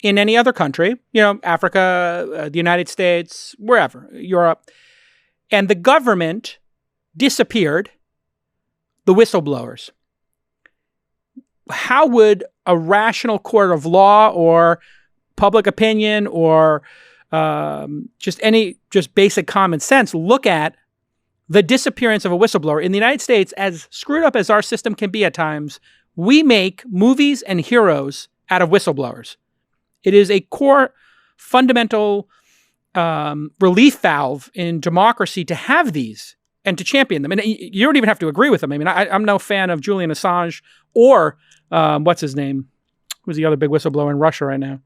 in any other country, Africa, the United States, wherever, Europe, and the government disappeared the whistleblowers, how would a rational court of law or public opinion or just basic common sense look at the disappearance of a whistleblower? In the United States, as screwed up as our system can be at times, we make movies and heroes out of whistleblowers. It is a core fundamental relief valve in democracy to have these and to champion them. And you don't even have to agree with them. I mean, I'm no fan of Julian Assange or what's his name? Who's the other big whistleblower in Russia right now?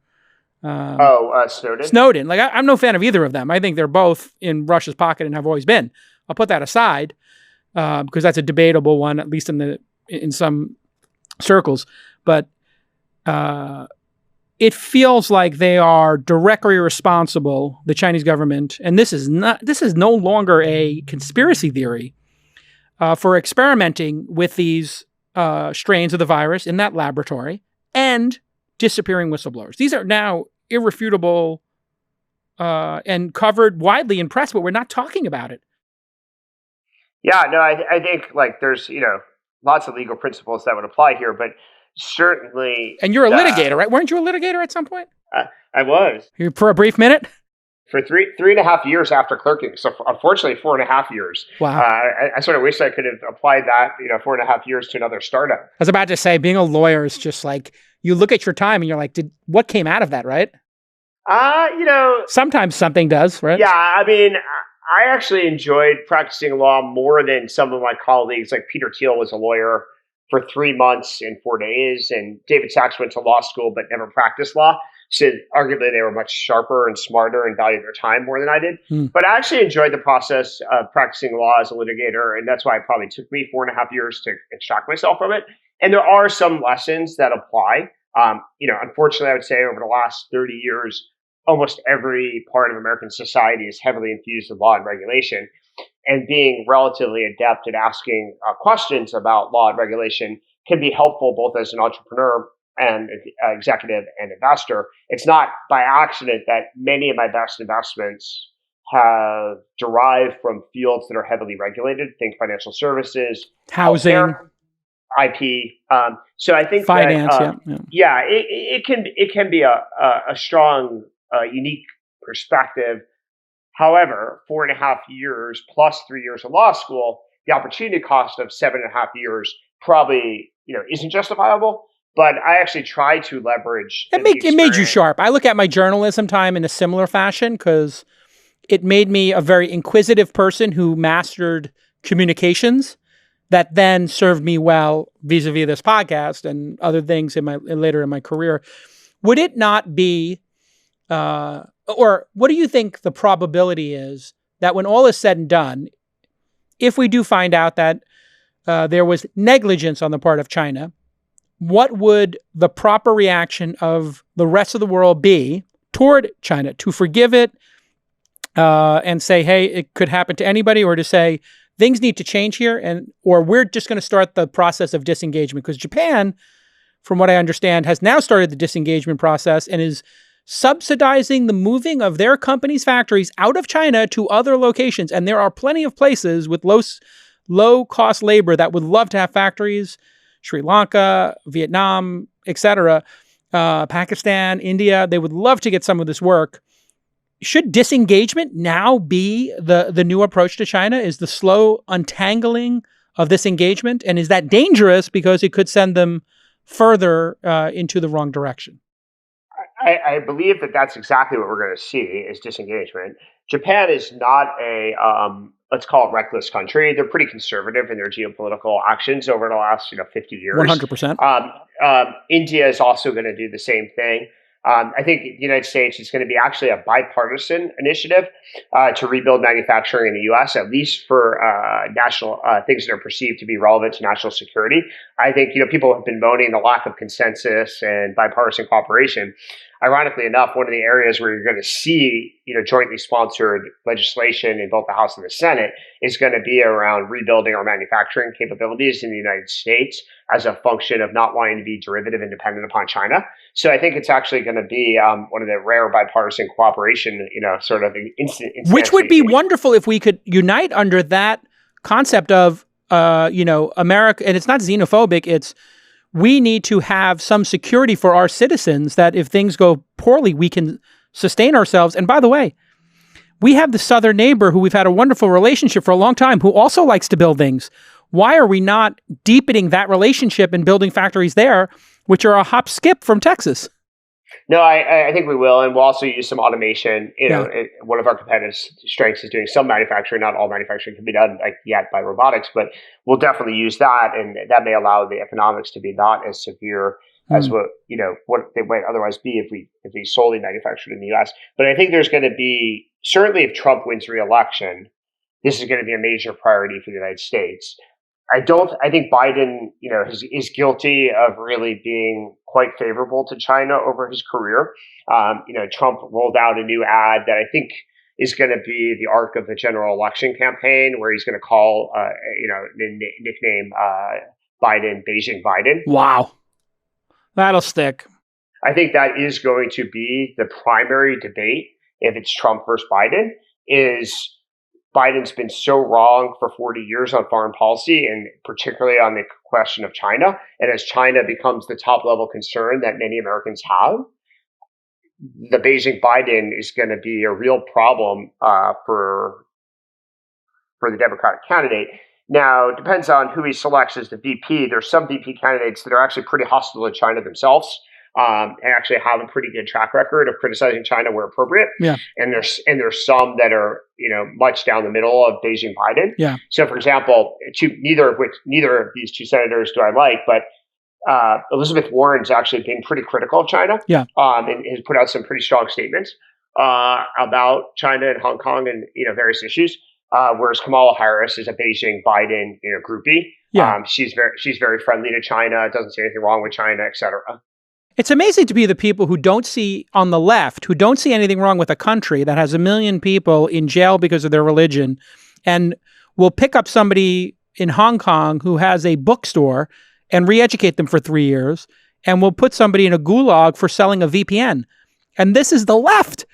Snowden. Snowden. Like, I'm no fan of either of them. I think they're both in Russia's pocket and have always been. I'll put that aside because that's a debatable one, at least in some circles. But it feels like they are directly responsible, the Chinese government, and this is no longer a conspiracy theory, for experimenting with these strains of the virus in that laboratory and disappearing whistleblowers. These are now irrefutable and covered widely in press, but we're not talking about it. Yeah, no, I think there's lots of legal principles that would apply here, but certainly. And you're a litigator, right? Weren't you a litigator at some point? I was. For a brief minute? For three and a half years after clerking. So unfortunately, 4.5 years. Wow. I sort of wish I could have applied that, 4.5 years to another startup. I was about to say, being a lawyer is just like, you look at your time and you're like, what came out of that, right? Sometimes something does, right? Yeah, I mean, I actually enjoyed practicing law more than some of my colleagues. Like Peter Thiel was a lawyer for 3 months and 4 days, and David Sachs went to law school but never practiced law. So arguably they were much sharper and smarter and valued their time more than I did. But I actually enjoyed the process of practicing law as a litigator, and that's why it probably took me 4.5 years to extract myself from it. And there are some lessons that apply. Unfortunately, I would say over the last 30 years, almost every part of American society is heavily infused with law and regulation. And being relatively adept at asking questions about law and regulation can be helpful both as an entrepreneur and executive and investor. It's not by accident that many of my best investments have derived from fields that are heavily regulated. Think financial services, housing, healthcare, IP. So I think finance. It can be a strong, unique perspective. However, 4.5 years plus 3 years of law school, the opportunity cost of 7.5 years probably isn't justifiable. But I actually try to leverage. It made you sharp. I look at my journalism time in a similar fashion because it made me a very inquisitive person who mastered communications that then served me well vis-a-vis this podcast and other things later in my career. Would it not be, or what do you think the probability is that when all is said and done, if we do find out that there was negligence on the part of China, what would the proper reaction of the rest of the world be toward China? To forgive it and say, hey, it could happen to anybody, or to say things need to change here, or we're just going to start the process of disengagement? Because Japan, from what I understand, has now started the disengagement process and is subsidizing the moving of their companies' factories out of China to other locations. And there are plenty of places with low-cost labor that would love to have factories. Sri Lanka, Vietnam, etc., Pakistan, India, they would love to get some of this work. Should disengagement now be the new approach to China? Is the slow untangling of this engagement? And is that dangerous because it could send them further into the wrong direction? I believe that that's exactly what we're going to see is disengagement. Japan is not a, let's call it reckless country. They're pretty conservative in their geopolitical actions over the last 50 years. 100%. India is also going to do the same thing. I think the United States is going to be actually a bipartisan initiative to rebuild manufacturing in the U.S., at least for national things that are perceived to be relevant to national security. I think people have been moaning the lack of consensus and bipartisan cooperation. ironically enough, one of the areas where you're going to see, jointly sponsored legislation in both the House and the Senate is going to be around rebuilding our manufacturing capabilities in the United States as a function of not wanting to be derivative and dependent upon China. So I think it's actually going to be one of the rare bipartisan cooperation, sort of instant. Which would be wonderful if we could unite under that concept of, America, and it's not xenophobic, it's we need to have some security for our citizens that if things go poorly, we can sustain ourselves. And by the way, we have the southern neighbor who we've had a wonderful relationship for a long time, who also likes to build things. Why are we not deepening that relationship and building factories there, which are a hop skip from Texas? No, I think we will, and we'll also use some automation. One of our competitive strengths is doing some manufacturing. Not all manufacturing can be done yet by robotics, but we'll definitely use that, and that may allow the economics to be not as severe as what they might otherwise be if we solely manufactured in the U.S. But I think there's going to be, certainly if Trump wins re-election, this is going to be a major priority for the United States. I think Biden, is guilty of really being quite favorable to China over his career. Trump rolled out a new ad that I think is going to be the arc of the general election campaign, where he's going to call, nickname Biden Beijing Biden. Wow. That'll stick. I think that is going to be the primary debate if it's Trump versus Biden, is Biden's been so wrong for 40 years on foreign policy, and particularly on the question of China. And as China becomes the top level concern that many Americans have, the Beijing Biden is going to be a real problem for the Democratic candidate. Now, it depends on who he selects as the VP. There's some VP candidates that are actually pretty hostile to China themselves. And actually have a pretty good track record of criticizing China where appropriate. Yeah. And there's some that are, much down the middle of Beijing Biden. Yeah. So for example, neither of these two senators do I like, but Elizabeth Warren's actually been pretty critical of China. Yeah. And has put out some pretty strong statements about China and Hong Kong and various issues. Whereas Kamala Harris is a Beijing Biden groupie. Yeah. She's very friendly to China, doesn't see anything wrong with China, et cetera. It's amazing to be the people who don't see on the left, who don't see anything wrong with a country that has 1 million people in jail because of their religion, and will pick up somebody in Hong Kong who has a bookstore and re-educate them for 3 years, and will put somebody in a gulag for selling a VPN. And this is the left.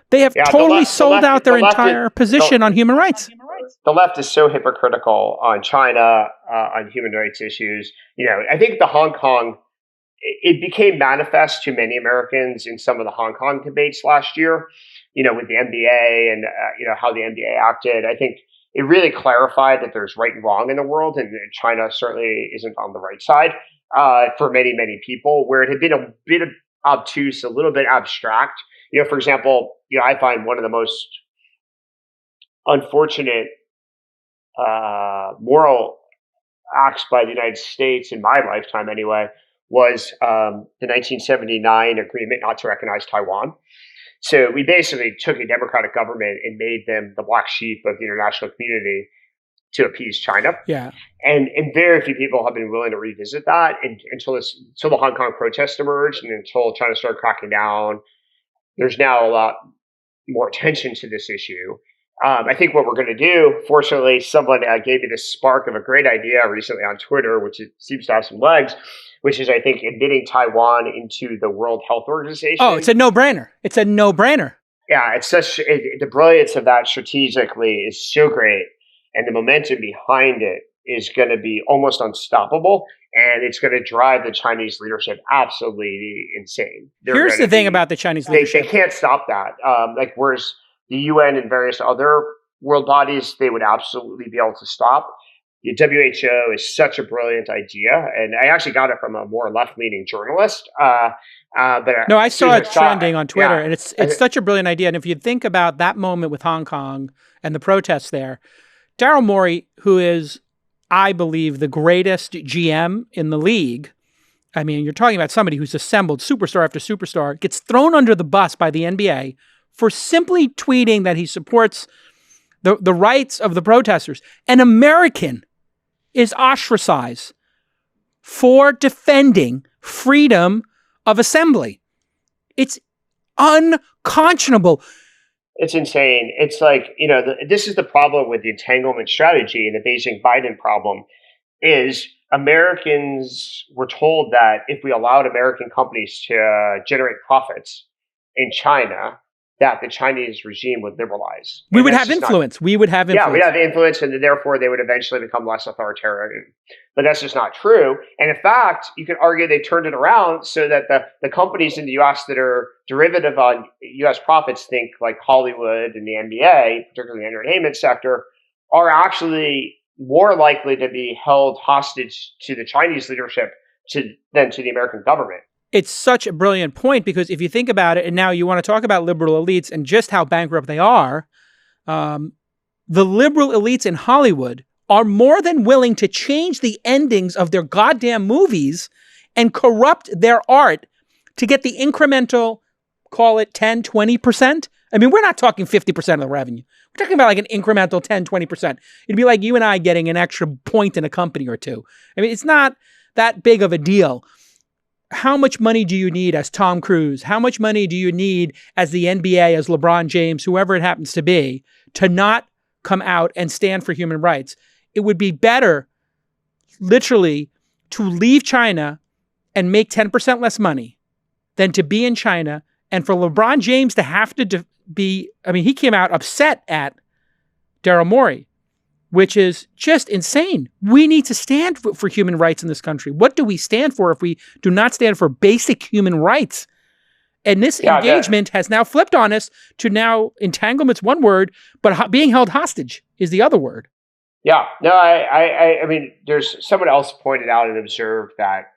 They have totally sold out their entire position on human rights. The left is so hypocritical on China, on human rights issues. I think the Hong Kong, it became manifest to many Americans in some of the Hong Kong debates last year, with the NBA and, how the NBA acted. I think it really clarified that there's right and wrong in the world, and China certainly isn't on the right side for many, many people, where it had been a bit obtuse, a little bit abstract. For example, I find one of the most unfortunate moral acts by the United States in my lifetime anyway was the 1979 agreement not to recognize Taiwan. So we basically took a democratic government and made them the black sheep of the international community to appease China. Yeah. And very few people have been willing to revisit that until the Hong Kong protests emerged and until China started cracking down. There's now a lot more attention to this issue. I think what we're going to do, fortunately, someone gave me this spark of a great idea recently on Twitter, which seems to have some legs, which is, I think, admitting Taiwan into the World Health Organization. Oh, it's a no-brainer. It's a no-brainer. Yeah, the brilliance of that strategically is so great, and the momentum behind it is going to be almost unstoppable, and it's going to drive the Chinese leadership absolutely insane. Here's the thing about the Chinese leadership. They can't stop that. Whereas the UN and various other world bodies, they would absolutely be able to stop. The WHO is such a brilliant idea, and I actually got it from a more left-leaning journalist. But I saw it trending on Twitter, and it's such a brilliant idea. And if you think about that moment with Hong Kong and the protests there, Daryl Morey, who is, I believe, the greatest GM in the league. I mean, you're talking about somebody who's assembled superstar after superstar, gets thrown under the bus by the NBA for simply tweeting that he supports the rights of the protesters. An American is ostracized for defending freedom of assembly. It's unconscionable. It's insane. It's like, this is the problem with the entanglement strategy and the Beijing-Biden problem is Americans were told that if we allowed American companies to generate profits in China, that the Chinese regime would liberalize. We would have influence. We would have influence. Yeah, we'd have influence, and therefore they would eventually become less authoritarian. But that's just not true. And in fact, you could argue they turned it around so that the companies in the U.S. that are derivative on U.S. profits, think like Hollywood and the NBA, particularly the entertainment sector, are actually more likely to be held hostage to the Chinese leadership than to the American government. It's such a brilliant point, because if you think about it, and now you want to talk about liberal elites and just how bankrupt they are, the liberal elites in Hollywood are more than willing to change the endings of their goddamn movies and corrupt their art to get the incremental, call it 10, 20%. I mean, we're not talking 50% of the revenue. We're talking about like an incremental 10, 20%. It'd be like you and I getting an extra point in a company or two. I mean, it's not that big of a deal. How much money do you need as Tom Cruise? How much money do you need as the NBA, as LeBron James, whoever it happens to be, to not come out and stand for human rights? It would be better, literally, to leave China and make 10% less money than to be in China. And for LeBron James to have to he came out upset at Daryl Morey, which is just insane. We need to stand for human rights in this country. What do we stand for if we do not stand for basic human rights? And this engagement has now flipped on us to now entanglement's one word, but being held hostage is the other word. Yeah, no, I mean, there's someone else pointed out and observed that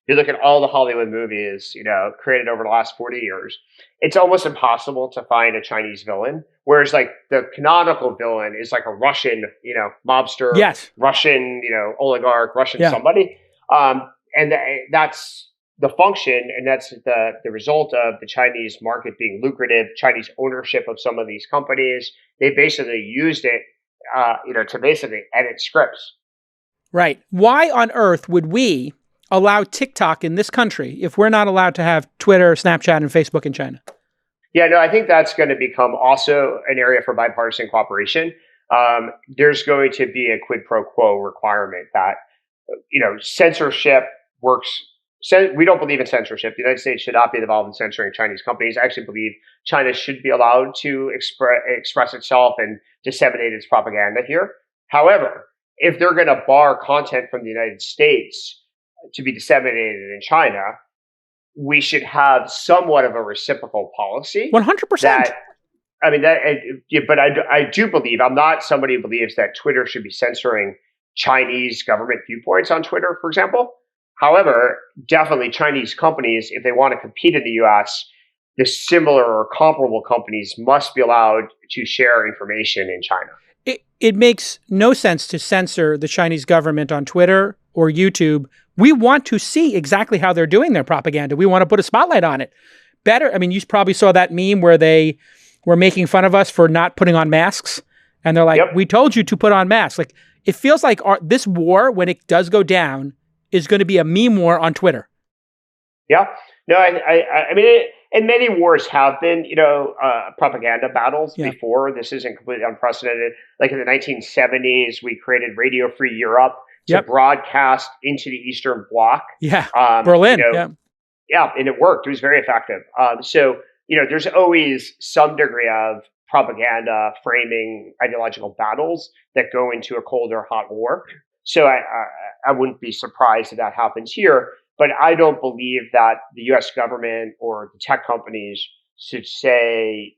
you look at all the Hollywood movies, created over the last 40 years, it's almost impossible to find a Chinese villain. Whereas like the canonical villain is like a Russian, mobster, yes, Russian, oligarch, Russian somebody. And that's the function, and that's the result of the Chinese market being lucrative, Chinese ownership of some of these companies. They basically used it, to basically edit scripts. Right. Why on earth would we allow TikTok in this country if we're not allowed to have Twitter, Snapchat, and Facebook in China? Yeah, no, I think that's going to become also an area for bipartisan cooperation. There's going to be a quid pro quo requirement that, censorship works. We don't believe in censorship. The United States should not be involved in censoring Chinese companies. I actually believe China should be allowed to express itself and disseminate its propaganda here. However, if they're going to bar content from the United States to be disseminated in China, we should have somewhat of a reciprocal policy. 100%. But I do believe, I'm not somebody who believes that Twitter should be censoring Chinese government viewpoints on Twitter, for example. However, definitely Chinese companies, if they want to compete in the US, the similar or comparable companies must be allowed to share information in China. It makes no sense to censor the Chinese government on Twitter or YouTube. We want to see exactly how they're doing their propaganda. We want to put a spotlight on it. Better. I mean, you probably saw that meme where they were making fun of us for not putting on masks. And they're like, We told you to put on masks. Like, it feels like this war, when it does go down, is going to be a meme war on Twitter. Yeah. No, I mean, and many wars have been, propaganda battles before. This isn't completely unprecedented. Like in the 1970s, we created Radio Free Europe to broadcast into the Eastern Bloc. Yeah, Berlin. Yeah, and it worked. It was very effective. So, there's always some degree of propaganda framing ideological battles that go into a cold or hot war. So I wouldn't be surprised if that happens here. But I don't believe that the U.S. government or the tech companies should say,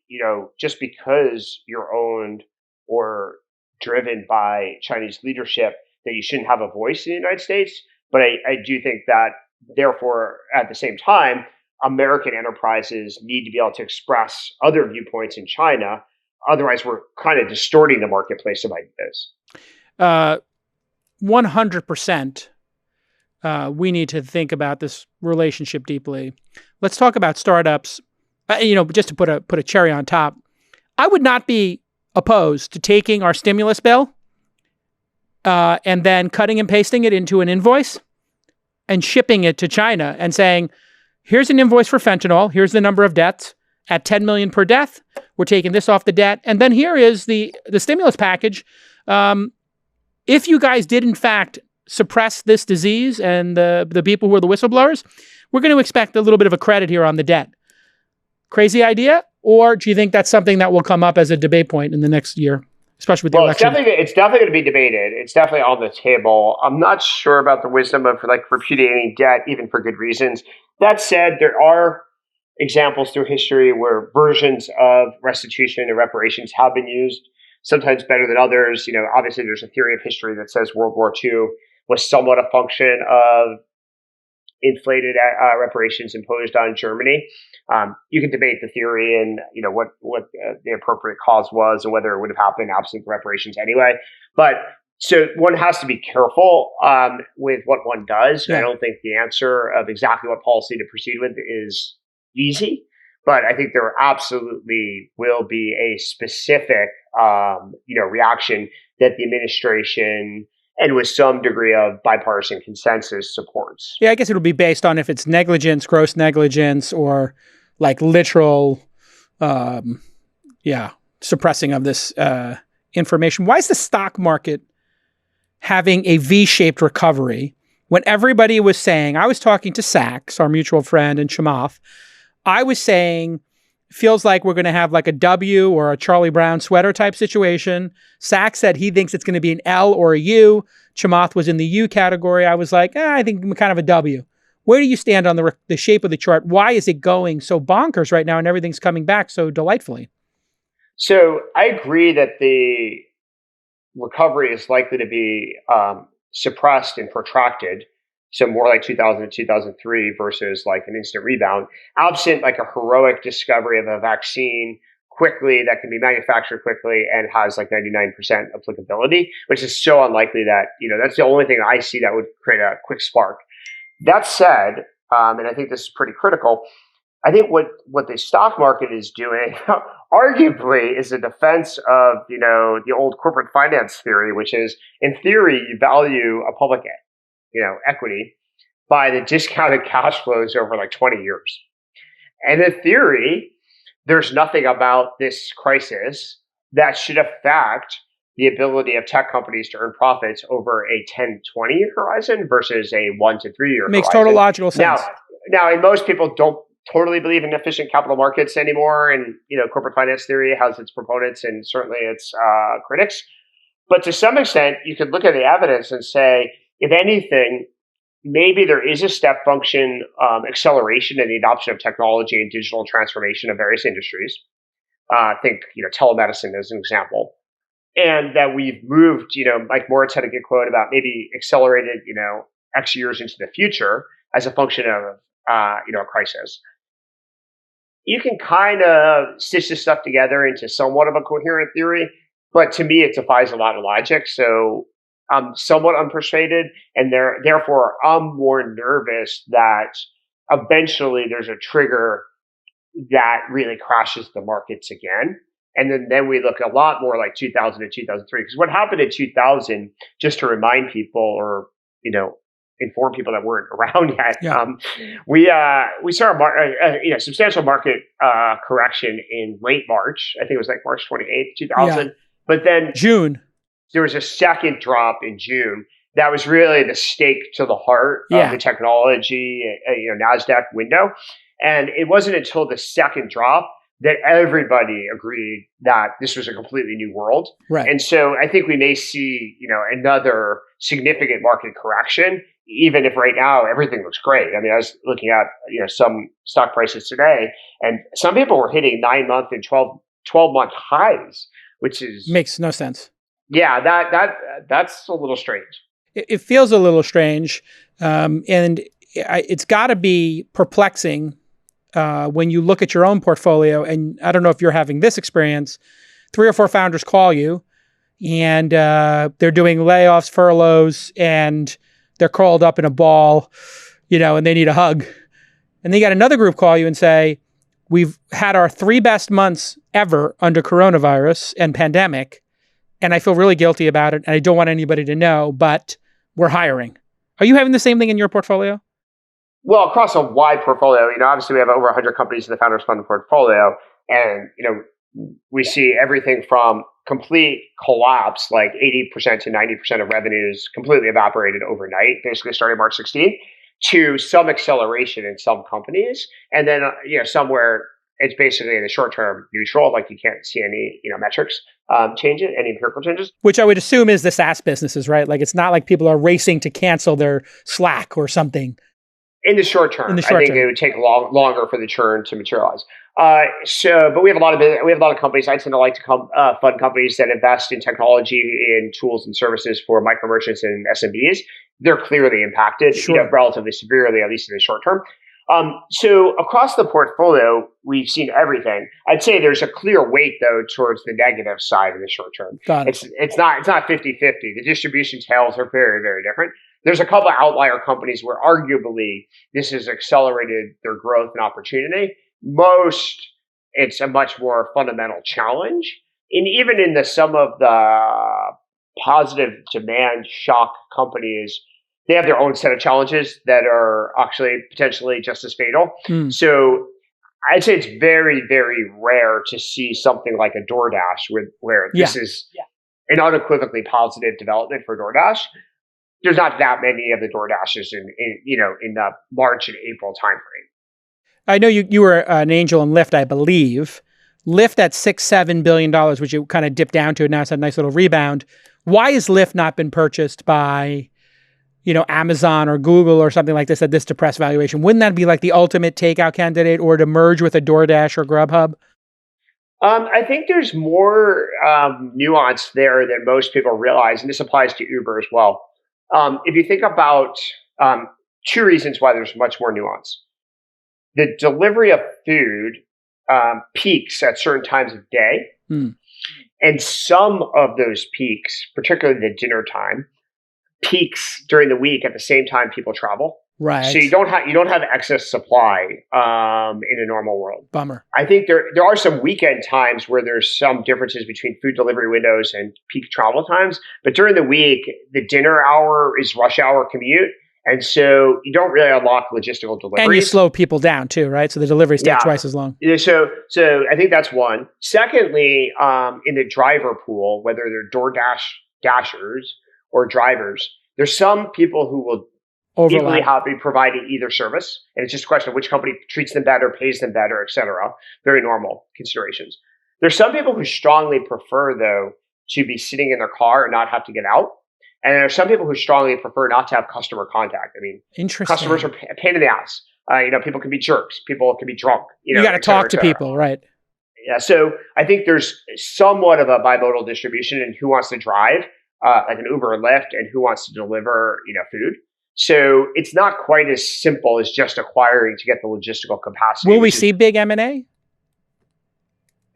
just because you're owned or driven by Chinese leadership, that you shouldn't have a voice in the United States. But I do think that, therefore, at the same time, American enterprises need to be able to express other viewpoints in China. Otherwise, we're kind of distorting the marketplace of ideas. 100%. We need to think about this relationship deeply. Let's talk about startups. Just to put a cherry on top, I would not be opposed to taking our stimulus bill and then cutting and pasting it into an invoice and shipping it to China and saying, here's an invoice for fentanyl. Here's the number of deaths. at 10 million per death. We're taking this off the debt. And then here is the stimulus package. If you guys did in fact suppress this disease and the people who are the whistleblowers, we're going to expect a little bit of a credit here on the debt. Crazy idea? Or do you think that's something that will come up as a debate point in the next year, especially with the election? It's definitely going to be debated. It's definitely on the table. I'm not sure about the wisdom of repudiating debt, even for good reasons. That said, there are examples through history where versions of restitution and reparations have been used, sometimes better than others. Obviously there's a theory of history that says World War II was somewhat a function of inflated reparations imposed on Germany. You can debate the theory and what the appropriate cause was and whether it would have happened absent reparations anyway. But so one has to be careful with what one does. Yeah. I don't think the answer of exactly what policy to proceed with is easy, but I think there absolutely will be a specific reaction that the administration and with some degree of bipartisan consensus supports. Yeah, I guess it'll be based on if it's negligence, gross negligence, or literal, suppressing of this information. Why is the stock market having a V-shaped recovery when everybody was saying, I was talking to Sachs, our mutual friend, and Chamath, I was saying, feels like we're going to have like a W or a Charlie Brown sweater type situation. Sachs said he thinks it's going to be an L or a U. Chamath was in the U category. I was like, I think I'm kind of a W. Where do you stand on the shape of the chart? Why is it going so bonkers right now and everything's coming back so delightfully? So I agree that the recovery is likely to be suppressed and protracted. So more like 2000 and 2003 versus like an instant rebound, absent like a heroic discovery of a vaccine quickly that can be manufactured quickly and has like 99% applicability, which is so unlikely that, that's the only thing I see that would create a quick spark. That said, and I think this is pretty critical, I think what the stock market is doing, arguably, is a defense of, the old corporate finance theory, which is, in theory, you value a public equity by the discounted cash flows over like 20 years. And in theory, there's nothing about this crisis that should affect the ability of tech companies to earn profits over a 10, 20-year horizon versus a 1 to 3 year Makes horizon. Total logical sense. Now, and most people don't totally believe in efficient capital markets anymore. And, corporate finance theory has its proponents and certainly its critics. But to some extent, you could look at the evidence and say, if anything, maybe there is a step function acceleration in the adoption of technology and digital transformation of various industries. Think, telemedicine as an example. And that we've moved, Mike Moritz had a good quote about maybe accelerated, X years into the future as a function of, a crisis. You can kind of stitch this stuff together into somewhat of a coherent theory, but to me, it defies a lot of logic. So I'm somewhat unpersuaded, and therefore I'm more nervous that eventually there's a trigger that really crashes the markets again. And then we look a lot more like 2000 and 2003. Because what happened in 2000, just to remind people or, inform people that weren't around yet, we saw a substantial market correction in late March. I think it was like March 28th, 2000. Yeah. But then June. There was a second drop in June that was really the stake to the heart of the technology, NASDAQ window. And it wasn't until the second drop that everybody agreed that this was a completely new world. Right. And so I think we may see, another significant market correction, even if right now everything looks great. I mean, I was looking at, some stock prices today, and some people were hitting 9-month and 12-month highs, which makes no sense. Yeah, that's a little strange. It feels a little strange, and it's got to be perplexing when you look at your own portfolio. And I don't know if you're having this experience. 3 or 4 founders call you, and they're doing layoffs, furloughs, and they're curled up in a ball, and they need a hug. And then you got another group call you and say, we've had our 3 best months ever under coronavirus and pandemic, and I feel really guilty about it, and I don't want anybody to know, but we're hiring. Are you having the same thing in your portfolio? Well, across a wide portfolio, obviously we have over 100 companies in the Founders Fund portfolio, and we see everything from complete collapse, like 80% to 90% of revenues completely evaporated overnight, basically starting March 16th, to some acceleration in some companies, and then somewhere it's basically in the short term neutral, like you can't see any metrics changing, any empirical changes. Which I would assume is the SaaS businesses, right? Like it's not like people are racing to cancel their Slack or something. In the short term, I think it would take longer for the churn to materialize. But we have a lot of companies. I tend to like to fund companies that invest in technology and tools and services for micro merchants and SMBs. They're clearly impacted, relatively severely, at least in the short term. So across the portfolio, we've seen everything. I'd say there's a clear weight, though, towards the negative side in the short term. Got it. It's not 50-50. The distribution tails are very, very different. There's a couple of outlier companies where arguably this has accelerated their growth and opportunity. Most, it's a much more fundamental challenge. And even in some of the positive demand shock companies, they have their own set of challenges that are actually potentially just as fatal. So I'd say it's very, very rare to see something like a DoorDash where this is an unequivocally positive development for DoorDash. There's not that many of the DoorDashes in the March and April timeframe. I know you were an angel in Lyft, I believe. Lyft at $6-7 billion, which you kind of dipped down to, and now it's had a nice little rebound. Why has Lyft not been purchased by, Amazon or Google or something like this at this depressed valuation? Wouldn't that be like the ultimate takeout candidate, or to merge with a DoorDash or Grubhub? I think there's more nuance there than most people realize, and this applies to Uber as well. If you think about two reasons why there's much more nuance. The delivery of food peaks at certain times of day. And some of those peaks, particularly the dinner time, peaks during the week at the same time people travel. Right. So you don't have excess supply in a normal world. Bummer. I think there are some weekend times where there's some differences between food delivery windows and peak travel times. But during the week, the dinner hour is rush hour commute. And so you don't really unlock logistical deliveries. And you slow people down too, right? So the deliveries take twice as long. So I think that's one. Secondly, in the driver pool, whether they're DoorDash dashers or drivers, there's some people who will equally happy providing either service. And it's just a question of which company treats them better, pays them better, et cetera. Very normal considerations. There's some people who strongly prefer, though, to be sitting in their car and not have to get out. And there are some people who strongly prefer not to have customer contact. I mean, customers are a pain in the ass. People can be jerks. People can be drunk. You got to talk to people, right? Yeah. So I think there's somewhat of a bimodal distribution in who wants to drive, like an Uber or Lyft, and who wants to deliver, food. So it's not quite as simple as just acquiring to get the logistical capacity. Will we see big M&A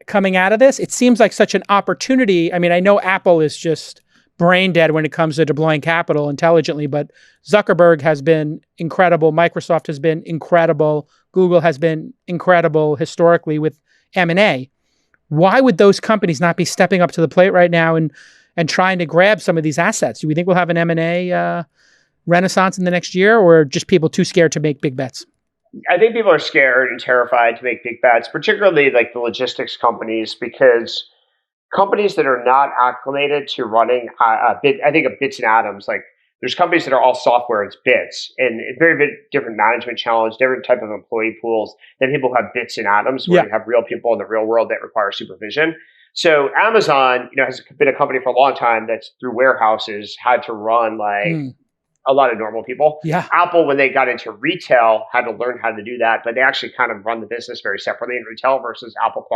coming out of this? It seems like such an opportunity. I mean, I know Apple is just brain dead when it comes to deploying capital intelligently, but Zuckerberg has been incredible. Microsoft has been incredible. Google has been incredible historically with M&A. Why would those companies not be stepping up to the plate right now and trying to grab some of these assets? Do we think we'll have an M&A renaissance in the next year, or just people too scared to make big bets? I think people are scared and terrified to make big bets, particularly like the logistics companies, because companies that are not acclimated to running I think of bits and atoms, like there's companies that are all software, it's bits, and it's very different management challenge, different type of employee pools than people who have bits and atoms, where you have real people in the real world that require supervision. So Amazon, has been a company for a long time that's through warehouses had to run a lot of normal people. Yeah. Apple, when they got into retail, had to learn how to do that, but they actually kind of run the business very separately in retail versus Apple.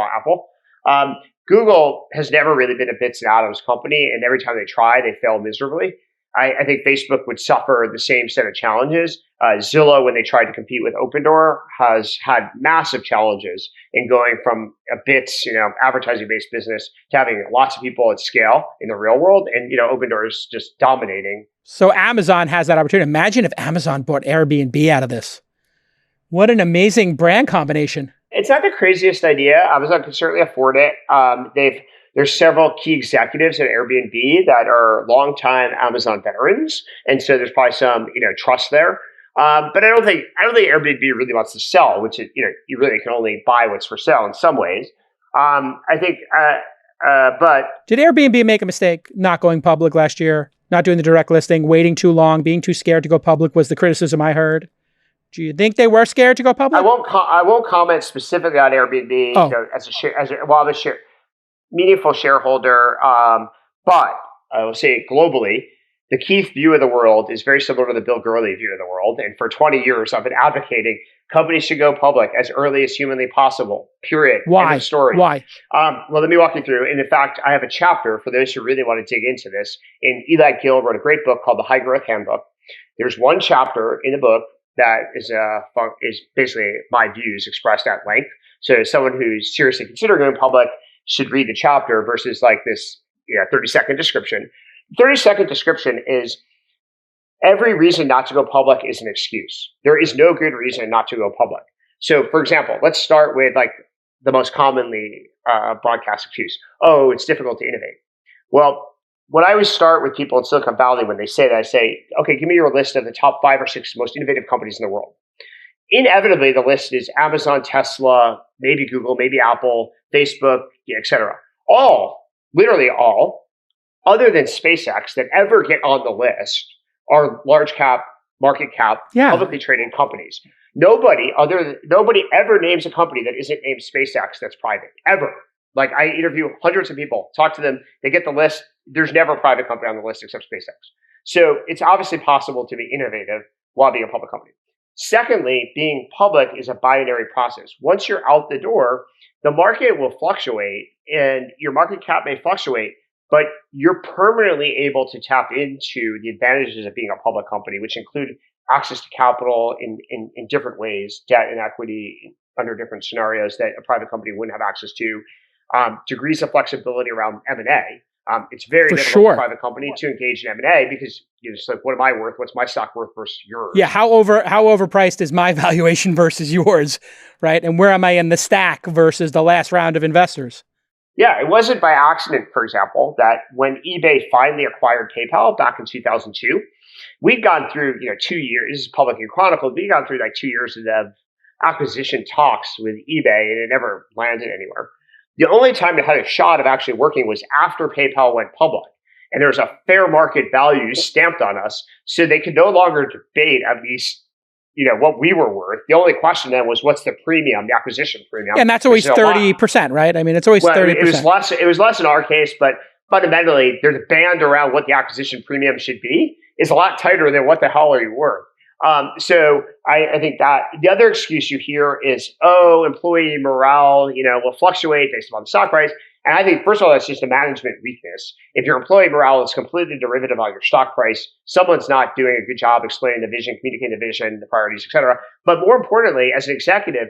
Google has never really been a bits and atoms company, and every time they try, they fail miserably. I think Facebook would suffer the same set of challenges. Zillow, when they tried to compete with Opendoor, has had massive challenges in going from a bits, advertising-based business to having lots of people at scale in the real world. And, Opendoor is just dominating. So Amazon has that opportunity. Imagine if Amazon bought Airbnb out of this. What an amazing brand combination. It's not the craziest idea. Amazon can certainly afford it. There's several key executives at Airbnb that are longtime Amazon veterans. And so there's probably some, trust there. But I don't think Airbnb really wants to sell, which is, you really can only buy what's for sale in some ways. I think, but Did Airbnb make a mistake not going public last year, not doing the direct listing, waiting too long, being too scared to go public was the criticism I heard? Do you think they were scared to go public? I won't comment specifically on Airbnb I'm a meaningful shareholder. But I will say globally, the Keith view of the world is very similar to the Bill Gurley view of the world. And for 20 years, I've been advocating companies should go public as early as humanly possible, period. Why? End of story. Why? Well, let me walk you through. And in fact, I have a chapter for those who really want to dig into this. And Eli Gill wrote a great book called The High Growth Handbook. There's one chapter in the book that is basically my views expressed at length. So someone who's seriously considering going public should read the chapter versus like this 30-second description. 30-second description is every reason not to go public is an excuse. There is no good reason not to go public. So, for example, let's start with like the most commonly broadcast excuse. Oh, it's difficult to innovate. Well, when I always start with people in Silicon Valley, when they say that, I say, okay, give me your list of the top 5 or 6 most innovative companies in the world. Inevitably, the list is Amazon, Tesla, maybe Google, maybe Apple, Facebook, etc. Literally all, other than SpaceX, that ever get on the list are large cap, market cap, publicly traded companies. Nobody ever names a company that isn't named SpaceX that's private, ever. Like I interview hundreds of people, talk to them, they get the list. There's never a private company on the list except SpaceX. So it's obviously possible to be innovative while being a public company. Secondly, being public is a binary process. Once you're out the door, the market will fluctuate and your market cap may fluctuate, but you're permanently able to tap into the advantages of being a public company, which include access to capital in different ways, debt and equity under different scenarios that a private company wouldn't have access to, degrees of flexibility around M&A. It's very difficult for a private company to engage in M&A because it's like, what am I worth? What's my stock worth versus yours? Yeah, how overpriced is my valuation versus yours, right? And where am I in the stack versus the last round of investors? Yeah, it wasn't by accident, for example, that when eBay finally acquired PayPal back in 2002, we'd gone through 2 years. This is publicly chronicled. We'd gone through like 2 years of acquisition talks with eBay, and it never landed anywhere. The only time it had a shot of actually working was after PayPal went public. And there was a fair market value stamped on us. So they could no longer debate at least, what we were worth. The only question then was, what's the premium, the acquisition premium? Yeah, and that's always 30%, right? I mean, it's always 30%. It was less in our case, but fundamentally, there's a band around what the acquisition premium should be is a lot tighter than what the hell are you worth. So I think that the other excuse you hear is, employee morale, will fluctuate based upon the stock price. And I think, first of all, that's just a management weakness. If your employee morale is completely derivative on your stock price, someone's not doing a good job explaining the vision, communicating the vision, the priorities, et cetera. But more importantly, as an executive,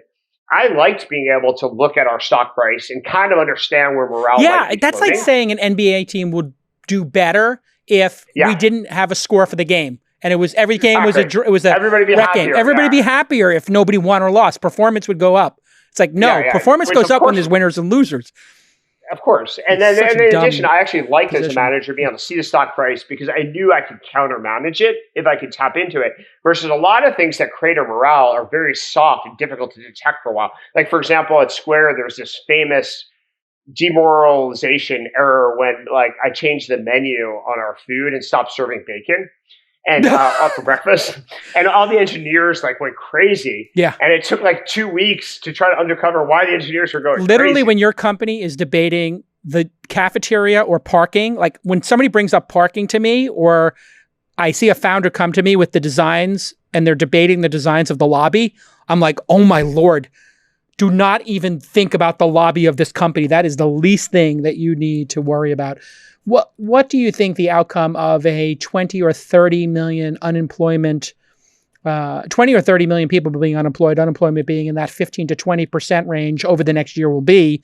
I liked being able to look at our stock price and kind of understand where morale might be that's floating. Like saying an NBA team would do better if we didn't have a score for the game. And it was every game was a everybody be happier, game. Everybody be happier if nobody won or lost. Performance would go up. It's like performance goes up when there's winners and losers. Of course. And then in addition, I actually liked as a manager being able to see the stock price because I knew I could counter manage it if I could tap into it. Versus a lot of things that create a morale are very soft and difficult to detect for a while. Like for example, at Square, there's this famous demoralization error when I changed the menu on our food and stopped serving bacon. And for breakfast, and all the engineers went crazy. Yeah, and it took 2 weeks to try to uncover why the engineers were going literally crazy. When your company is debating the cafeteria or parking, like when somebody brings up parking to me, or I see a founder come to me with the designs and they're debating the designs of the lobby, I'm like, oh my Lord, do not even think about the lobby of this company. That is the least thing that you need to worry about. What do you think the outcome of a 20 or 30 million unemployment, 20 or 30 million people being unemployment being in that 15 to 20% range over the next year will be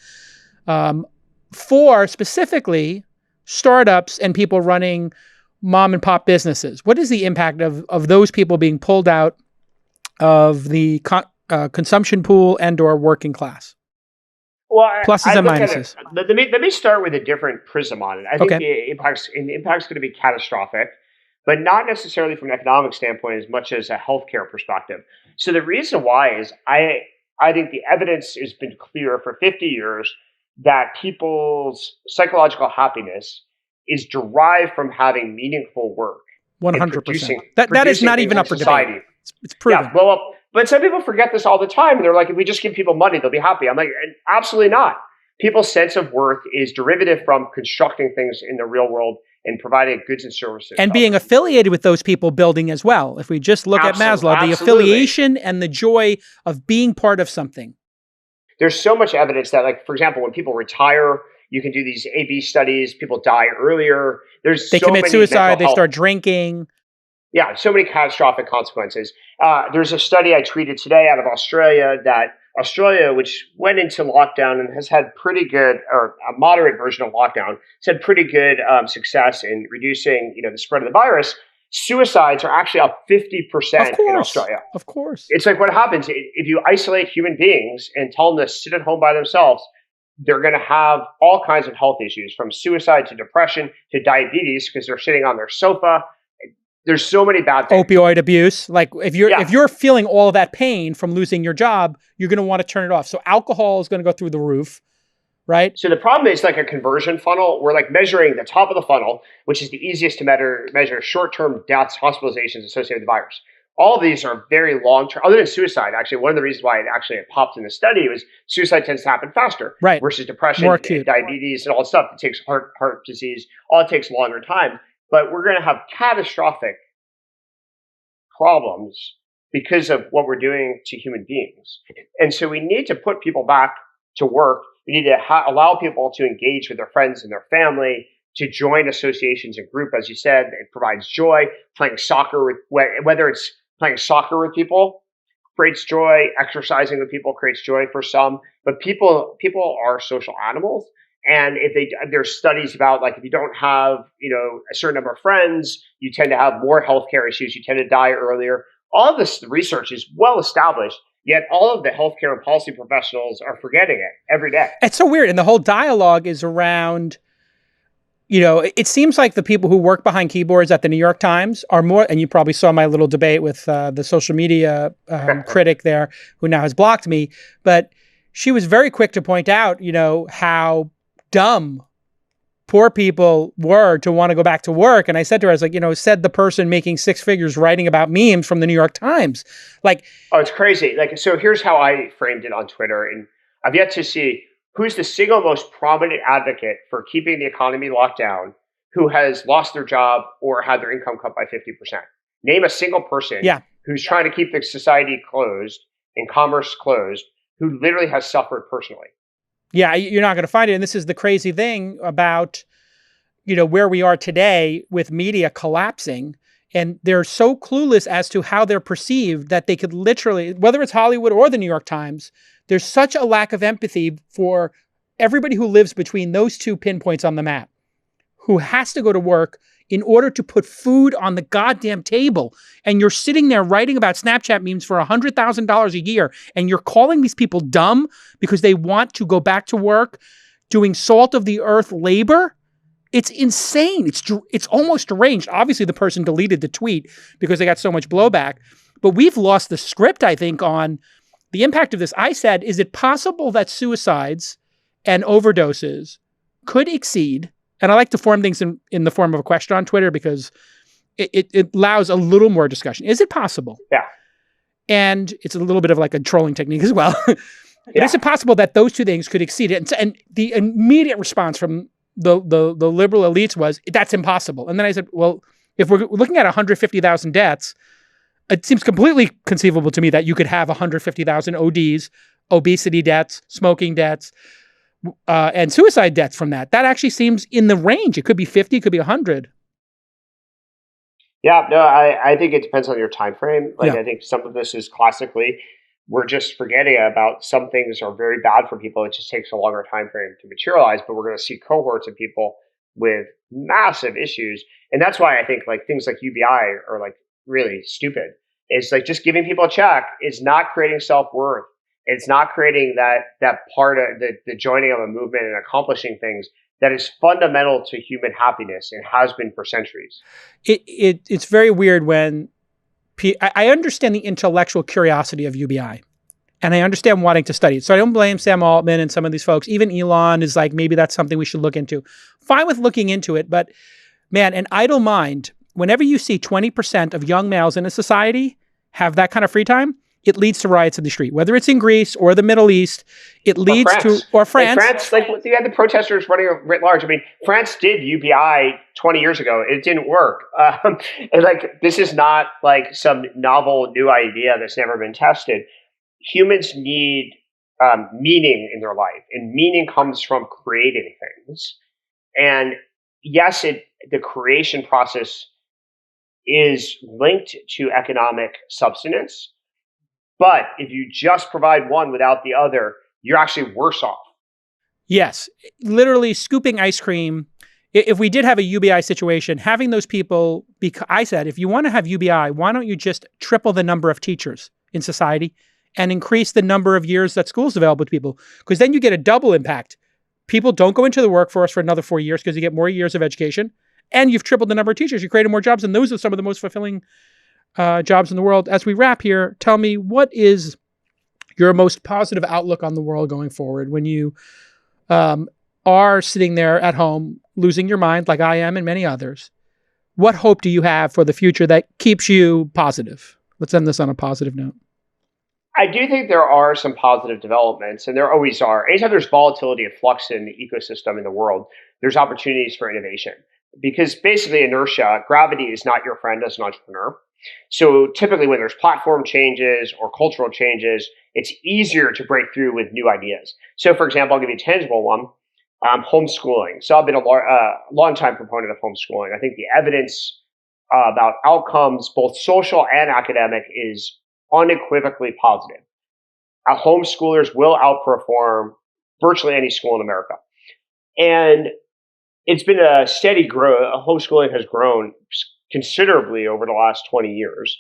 for specifically startups and people running mom and pop businesses? What is the impact of those people being pulled out of the consumption pool and or working class? Well, pluses and minuses. Let me start with a different prism on it. I think the impact's going to be catastrophic. but not necessarily from an economic standpoint as much as a healthcare perspective. So the reason why is I think the evidence has been clear for 50 years that people's psychological happiness is derived from having meaningful work. 100%. That is not even up for debate. It's proven. Yeah, well, but some people forget this all the time. And they're like, if we just give people money, they'll be happy. I'm like, absolutely not. People's sense of worth is derivative from constructing things in the real world and providing goods and services. And being affiliated with those people building as well. If we just look at Maslow, the affiliation and the joy of being part of something. There's so much evidence that, like, for example, when people retire, you can do these A/B studies. People die earlier. They commit suicide. They start drinking. Yeah, so many catastrophic consequences. There's a study I tweeted today out of Australia that Australia, which went into lockdown and has had pretty good, or a moderate version of lockdown, has had pretty good success in reducing, the spread of the virus. Suicides are actually up 50% in Australia. Of course. It's like what happens if you isolate human beings and tell them to sit at home by themselves. They're going to have all kinds of health issues, from suicide to depression to diabetes, because they're sitting on their sofa. There's so many bad things. Opioid abuse. Like if you're feeling all that pain from losing your job, you're going to want to turn it off. So alcohol is going to go through the roof, right? So the problem is like a conversion funnel. We're like measuring the top of the funnel, which is the easiest to measure short-term deaths, hospitalizations associated with the virus. All of these are very long-term, other than suicide. Actually, one of the reasons why it popped in the study was suicide tends to happen faster, right? Versus depression, more acute, diabetes, and all that stuff. It takes heart disease. All it takes longer time. But we're going to have catastrophic problems because of what we're doing to human beings. And so we need to put people back to work. We need to allow people to engage with their friends and their family, to join associations and group. As you said, it provides joy. Playing soccer, whether it's playing soccer with people creates joy. Exercising with people creates joy for some. But people are social animals. And there's studies about, like, if you don't have, a certain number of friends, you tend to have more healthcare issues. You tend to die earlier. All of this research is well established, yet all of the healthcare and policy professionals are forgetting it every day. It's so weird. And the whole dialogue is around, it seems like the people who work behind keyboards at the New York Times are more, and you probably saw my little debate with the social media critic there, who now has blocked me, but she was very quick to point out, how dumb poor people were to want to go back to work. And I said to her, I was like, said the person making six figures writing about memes from the New York Times. Like, oh, it's crazy. Like, so here's how I framed it on Twitter. And I've yet to see who's the single most prominent advocate for keeping the economy locked down, who has lost their job or had their income cut by 50%. Name a single person who's trying to keep the society closed and commerce closed, who literally has suffered personally. Yeah, you're not going to find it. And this is the crazy thing about, where we are today with media collapsing. And they're so clueless as to how they're perceived that they could literally, whether it's Hollywood or the New York Times, there's such a lack of empathy for everybody who lives between those two pinpoints on the map, who has to go to work in order to put food on the goddamn table. And you're sitting there writing about Snapchat memes for $100,000 a year, and you're calling these people dumb because they want to go back to work doing salt of the earth labor. It's insane. It's almost deranged. Obviously, the person deleted the tweet because they got so much blowback. But we've lost the script, I think, on the impact of this. I said, is it possible that suicides and overdoses could exceed, and I like to form things in the form of a question on Twitter because it allows a little more discussion. Is it possible? Yeah. And it's a little bit of like a trolling technique as well. But is it possible that those two things could exceed it? And the immediate response from the liberal elites was, that's impossible. And then I said, well, if we're looking at 150,000 deaths, it seems completely conceivable to me that you could have 150,000 ODs, obesity deaths, smoking deaths, and suicide deaths from that. That actually seems in the range. It could be 50, it could be 100. Yeah, no, I think it depends on your time frame. I think some of this is classically, we're just forgetting about some things are very bad for people. It just takes a longer time frame to materialize, but we're going to see cohorts of people with massive issues. And that's why I think things like UBI are really stupid. It's just giving people a check is not creating self-worth. It's not creating that part of the joining of a movement and accomplishing things that is fundamental to human happiness and has been for centuries. It's very weird when I understand the intellectual curiosity of UBI. And I understand wanting to study it. So I don't blame Sam Altman and some of these folks. Even Elon is like, maybe that's something we should look into. Fine with looking into it. But man, an idle mind, whenever you see 20% of young males in a society have that kind of free time, it leads to riots in the street. Whether it's in Greece or the Middle East, it leads to, or France. Like you had the protesters running writ large. I mean, France did UBI 20 years ago. It didn't work. And like, this is not like some novel new idea that's never been tested. Humans need meaning in their life, and meaning comes from creating things. And yes, the creation process is linked to economic subsistence. But if you just provide one without the other, you're actually worse off. Yes, literally scooping ice cream. If we did have a UBI situation, having those people, I said, if you want to have UBI, why don't you just triple the number of teachers in society and increase the number of years that school's available to people? Because then you get a double impact. People don't go into the workforce for another 4 years because you get more years of education, and you've tripled the number of teachers. You created more jobs, and those are some of the most fulfilling jobs in the world. As we wrap here, tell me, what is your most positive outlook on the world going forward when you are sitting there at home losing your mind like I am and many others? What hope do you have for the future that keeps you positive? Let's end this on a positive note. I do think there are some positive developments, and there always are. Anytime there's volatility and flux in the ecosystem in the world, there's opportunities for innovation. Because basically inertia, gravity is not your friend as an entrepreneur. So typically when there's platform changes or cultural changes, it's easier to break through with new ideas. So for example, I'll give you a tangible one, homeschooling. So I've been a long-time proponent of homeschooling. I think the evidence about outcomes, both social and academic, is unequivocally positive. Homeschoolers will outperform virtually any school in America. And it's been a steady growth. Homeschooling has grown considerably over the last 20 years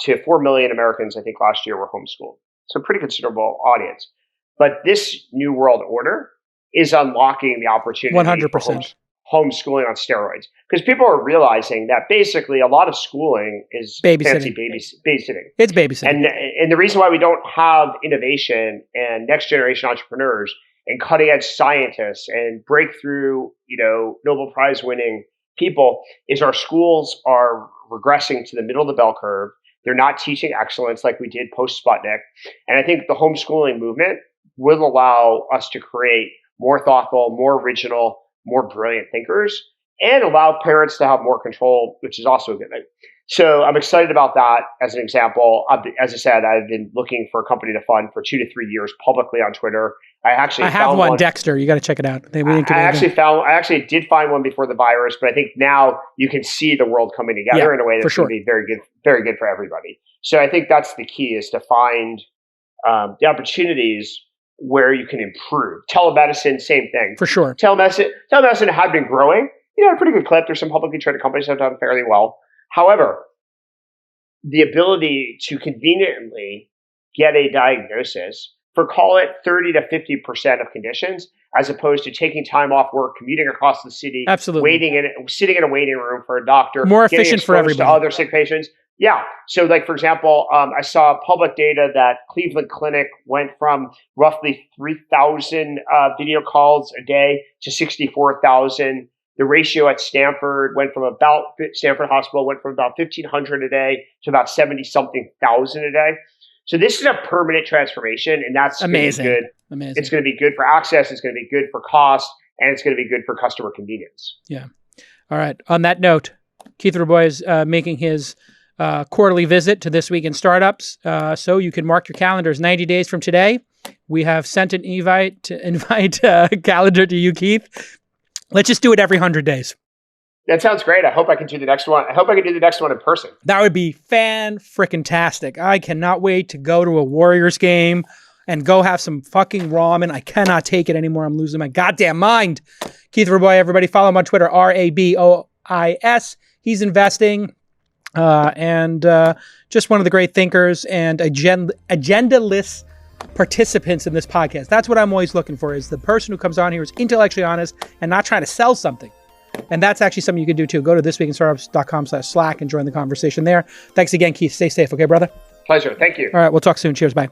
to 4 million Americans, I think, last year were homeschooled. So a pretty considerable audience. But this new world order is unlocking the opportunity 100%. for homeschooling on steroids. Because people are realizing that basically a lot of schooling is fancy babysitting. It's babysitting. And the reason why we don't have innovation and next generation entrepreneurs and cutting edge scientists and breakthrough, Nobel Prize winning people is our schools are regressing to the middle of the bell curve. They're not teaching excellence like we did post Sputnik. And I think the homeschooling movement will allow us to create more thoughtful, more original, more brilliant thinkers, and allow parents to have more control, which is also a good thing. So I'm excited about that as an example. As I said, I've been looking for a company to fund for 2 to 3 years publicly on Twitter. I have one, Dexter. You got to check it out. I actually did find one before the virus, but I think now you can see the world coming together in a way that's going to be very good for everybody. So I think that's the key, is to find the opportunities where you can improve. Telemedicine, same thing. For sure. Telemedicine had been growing, at a pretty good clip. There's some publicly traded companies that have done fairly well. However, the ability to conveniently get a diagnosis for, call it 30 to 50% of conditions, as opposed to taking time off work, commuting across the city, absolutely, sitting in a waiting room for a doctor, more efficient for everybody. To other sick patients. Yeah. So like, for example, I saw public data that Cleveland Clinic went from roughly 3,000 video calls a day to 64,000. The ratio at Stanford Stanford Hospital went from about 1,500 a day to about 70-something thousand a day. So this is a permanent transformation, and that's amazing. Good. Amazing. It's going to be good for access. It's going to be good for cost, and it's going to be good for customer convenience. Yeah. All right. On that note, Keith Rabois is making his quarterly visit to This Week in Startups. So you can mark your calendars 90 days from today. We have sent an invite calendar to you, Keith. Let's just do it every 100 days. That sounds great. I hope I can do the next one. I hope I can do the next one in person. That would be fan-frickin-tastic. I cannot wait to go to a Warriors game and go have some fucking ramen. I cannot take it anymore. I'm losing my goddamn mind. Keith Rabois, everybody, follow him on Twitter, Rabois. He's investing and just one of the great thinkers and agendaless participants in this podcast. That's what I'm always looking for, is the person who comes on here is intellectually honest and not trying to sell something. And that's actually something you can do too. Go to thisweekinstartups.com/Slack and join the conversation there. Thanks again, Keith. Stay safe. Okay, brother? Pleasure. Thank you. All right. We'll talk soon. Cheers. Bye.